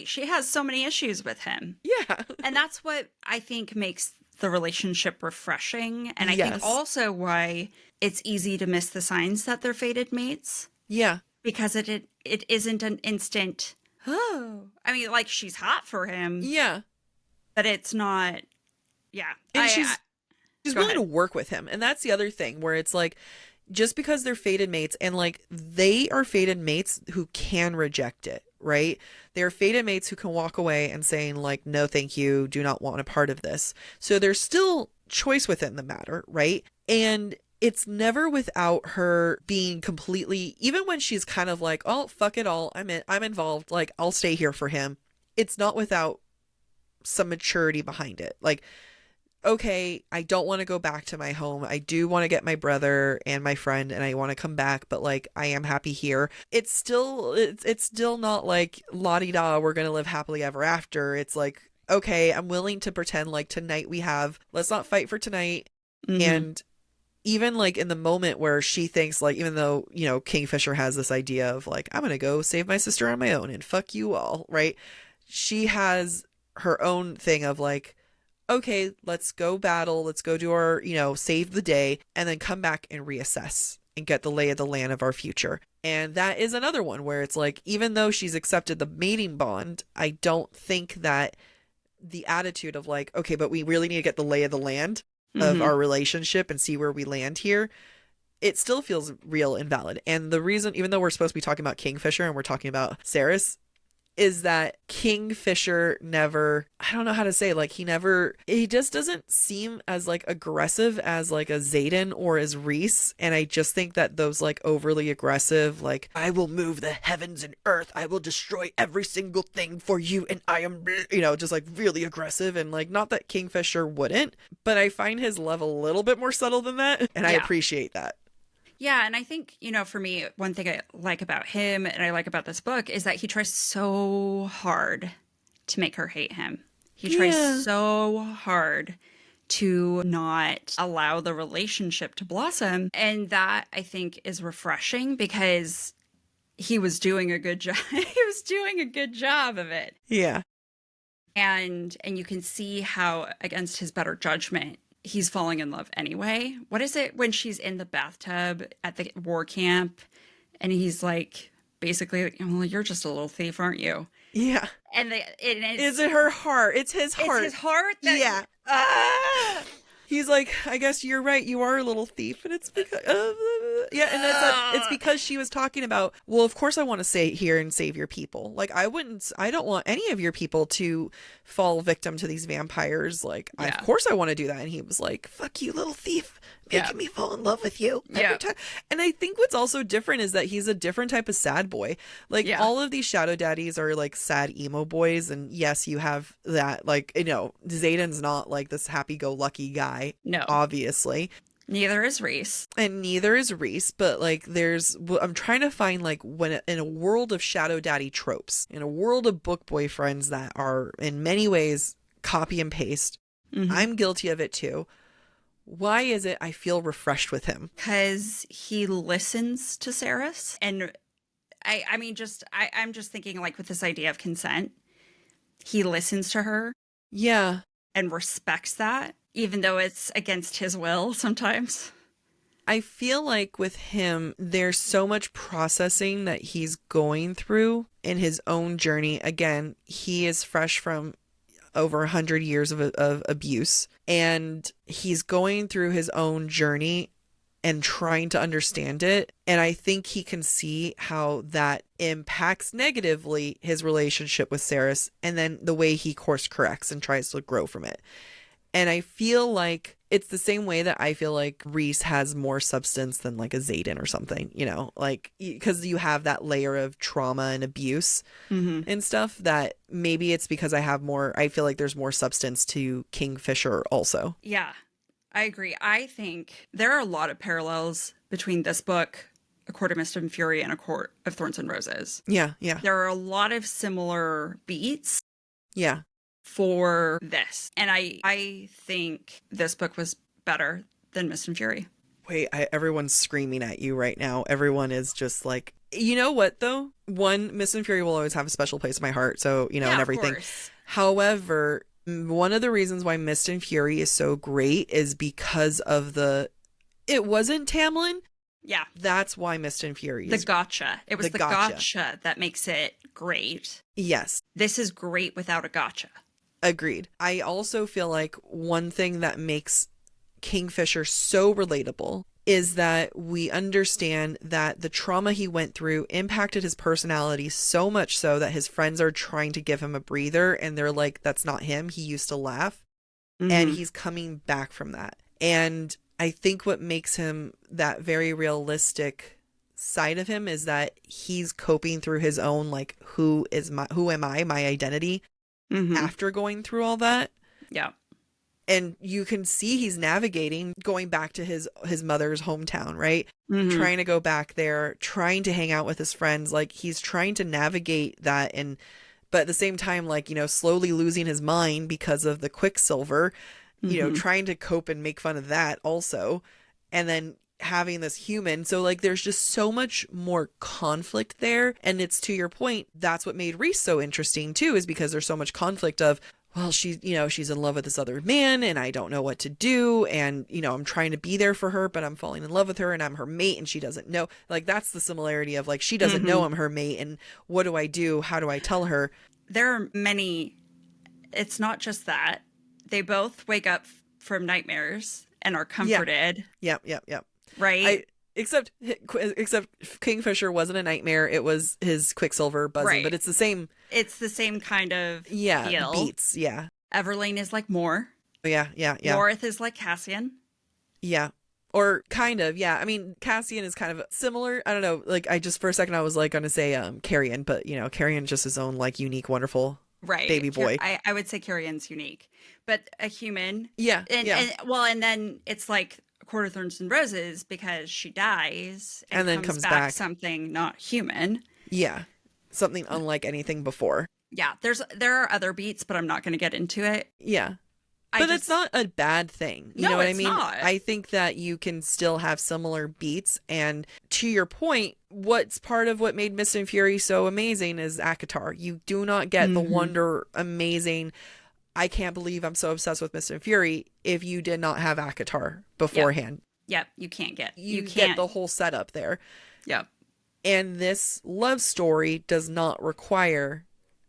She has so many issues with him. Yeah. And that's what I think makes the relationship refreshing, and I think also why it's easy to miss the signs that they're fated mates. Yeah. Because it isn't an instant, oh. I mean, she's hot for him. Yeah. But it's not, yeah. And she's willing to work with him. And that's the other thing where it's just because they're fated mates and they are fated mates who can reject it, right? They're fated mates who can walk away and saying no, thank you, do not want a part of this. So there's still choice within the matter, right? And it's never without her being completely, even when she's kind of oh, fuck it all, I'm involved, I'll stay here for him. It's not without some maturity behind it. Okay, I don't want to go back to my home. I do want to get my brother and my friend and I want to come back, but I am happy here. It's still not la-di-da, we're going to live happily ever after. It's okay, I'm willing to pretend tonight let's not fight for tonight. And even in the moment where she thinks even though, Kingfisher has this idea of I'm going to go save my sister on my own and fuck you all, right? She has her own thing of okay, let's go battle, let's go do our, save the day, and then come back and reassess and get the lay of the land of our future. And that is another one where it's even though she's accepted the mating bond, I don't think that the attitude of okay, but we really need to get the lay of the land of our relationship and see where we land here, it still feels real and valid. And the reason, even though we're supposed to be talking about Kingfisher and we're talking about Saris, is that Kingfisher never, I don't know how to say, he just doesn't seem as aggressive as a Xaden or as Reese. And I just think that those overly aggressive, I will move the heavens and earth, I will destroy every single thing for you, and I am, just really aggressive. And not that Kingfisher wouldn't, but I find his love a little bit more subtle than that. And I appreciate that. Yeah, and I think, for me, one thing I like about him and I like about this book is that he tries so hard to make her hate him. He tries so hard to not allow the relationship to blossom. And that, I think, is refreshing because he was doing a good job. He was doing a good job of it. Yeah. And you can see how, against his better judgment, he's falling in love anyway. What is it when she's in the bathtub at the war camp and he's basically well, you're just a little thief, aren't you? Yeah. And is it her heart? It's his heart. It's his heart that, yeah. He's I guess you're right, you are a little thief. And it's because yeah, and it's because she was talking about, well, of course I want to stay here and save your people. I don't want any of your people to fall victim to these vampires. Of course I want to do that. And he was fuck you, little thief, making me fall in love with you every time. And I think what's also different is that he's a different type of sad boy. All of these shadow daddies are sad emo boys, and yes, you have that. Xaden's not this happy-go-lucky guy. No, obviously. Neither is Reese. And neither is Reese, but like I'm trying to find like when in a world of shadow daddy tropes, in a world of book boyfriends that are in many ways copy and paste, I'm guilty of it too. Why is it I feel refreshed with him? Because he listens to Saris. And I'm just thinking like with this idea of consent, he listens to her. Yeah. And respects that, even though it's against his will sometimes. I feel like with him, there's so much processing that he's going through in his own journey. Again, he is fresh from over 100 years of abuse, and he's going through his own journey and trying to understand it. And I think he can see how that impacts negatively his relationship with Saris, and then the way he course corrects and tries to grow from it. And I feel like it's the same way that I feel like Reese has more substance than like a Xaden or something, you know, like because you have that layer of trauma and abuse and stuff, that maybe it's because I feel like there's more substance to Kingfisher also. Yeah, I agree. I think there are a lot of parallels between this book, A Court of Mist and Fury, and A Court of Thorns and Roses. Yeah, yeah. There are a lot of similar beats. Yeah. For this. And I think this book was better than Mist and Fury. Wait, everyone's screaming at you right now. Everyone is just like, you know what though? One, Mist and Fury will always have a special place in my heart. So, you know, yeah, and everything. However, one of the reasons why Mist and Fury is so great is because of it wasn't Tamlin. Yeah. That's why Mist and Fury is. The gotcha. It was the gotcha that makes it great. Yes. This is great without a gotcha. Agreed. I also feel like one thing that makes Kingfisher so relatable is that we understand that the trauma he went through impacted his personality so much so that his friends are trying to give him a breather, and they're like, that's not him. He used to laugh. And he's coming back from that. And I think what makes him that very realistic side of him is that he's coping through his own, like, who am I, my identity, after going through all that. Yeah. And you can see he's navigating, going back to his mother's hometown, right? Trying to go back there, trying to hang out with his friends. Like, he's trying to navigate that, but at the same time, like, you know, slowly losing his mind because of the Quicksilver, you know, trying to cope and make fun of that also. And then having this human. So like, there's just so much more conflict there. And it's, to your point, that's what made Reese so interesting too, is because there's so much conflict of, well, she's in love with this other man and I don't know what to do. And, you know, I'm trying to be there for her, but I'm falling in love with her and I'm her mate and she doesn't know. Like, that's the similarity of, like, she doesn't know I'm her mate. And what do I do? How do I tell her? There are many. It's not just that. They both wake up from nightmares and are comforted. Yep. Right? Except Kingfisher wasn't a nightmare. It was his Quicksilver buzzing, right. But it's the same. It's the same kind of feel. Beats. Yeah. Everlane is like Moore. Yeah. North is like Cassian. Yeah. Or kind of, yeah. I mean, Cassian is kind of similar. I don't know. Like, for a second, I was like going to say Carrion, but, you know, Carrion's just his own, like, unique, wonderful baby boy. I would say Carrion's unique, but a human. Yeah. And then it's like Court of Thorns and Roses, because she dies and then comes back something not human. Yeah. Something unlike anything before. Yeah. There are other beats, but I'm not going to get into it. Yeah. But it's not a bad thing. You know what I mean? Not. I think that you can still have similar beats. And to your point, what's part of what made Mist and Fury so amazing is ACOTAR. You do not get the wonder, amazing, I can't believe I'm so obsessed with Mist and Fury if you did not have ACOTAR beforehand. Yep. You can't get. You get the whole setup there. Yep. And this love story does not require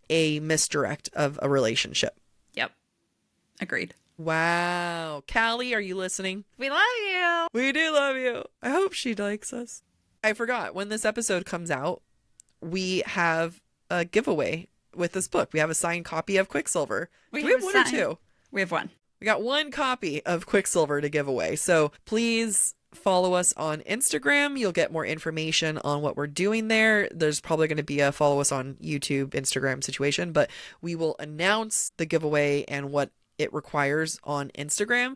a misdirect of a relationship. Yep. Agreed. Wow. Callie, are you listening? We love you. We do love you. I hope she likes us. I forgot, when this episode comes out, we have a giveaway with this book. We have a signed copy of Quicksilver. Do we have one or two? We have one. We got one copy of Quicksilver to give away. So please follow us on Instagram. You'll get more information on what we're doing there. There's probably going to be a follow us on YouTube, Instagram situation, but we will announce the giveaway and what it requires on Instagram.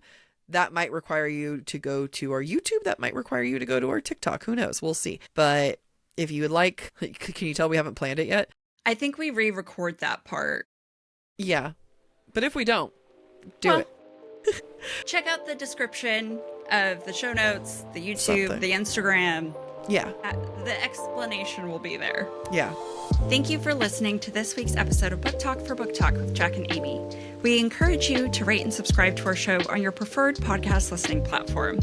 That might require you to go to our YouTube. That might require you to go to our TikTok. Who knows? We'll see. But if you would like, can you tell we haven't planned it yet? I think we re-record that part. Yeah. But if we don't, do it. Check out the description of the show notes, the YouTube, Something. the Instagram. Yeah. The explanation will be there. Yeah. Thank you for listening to this week's episode of Book Talk for Book Talk with Jac and Amy. We encourage you to rate and subscribe to our show on your preferred podcast listening platform.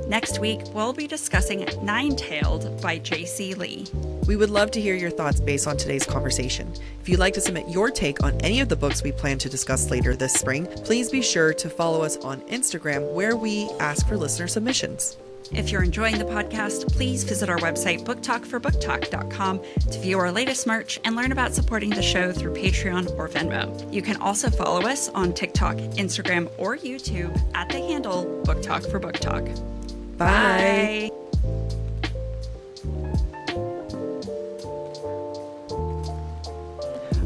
Next week, we'll be discussing Nine-Tailed by J.C. Lee. We would love to hear your thoughts based on today's conversation. If you'd like to submit your take on any of the books we plan to discuss later this spring, please be sure to follow us on Instagram, where we ask for listener submissions. If you're enjoying the podcast, please visit our website, booktalkforbooktalk.com, to view our latest merch and learn about supporting the show through Patreon or Venmo. You can also follow us on TikTok, Instagram, or YouTube at the handle BookTalkForBookTalk. Bye.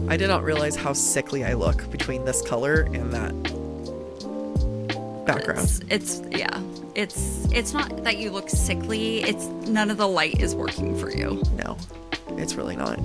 I did not realize how sickly I look between this color and that background. It's not that you look sickly. It's none of the light is working for you. No, it's really not.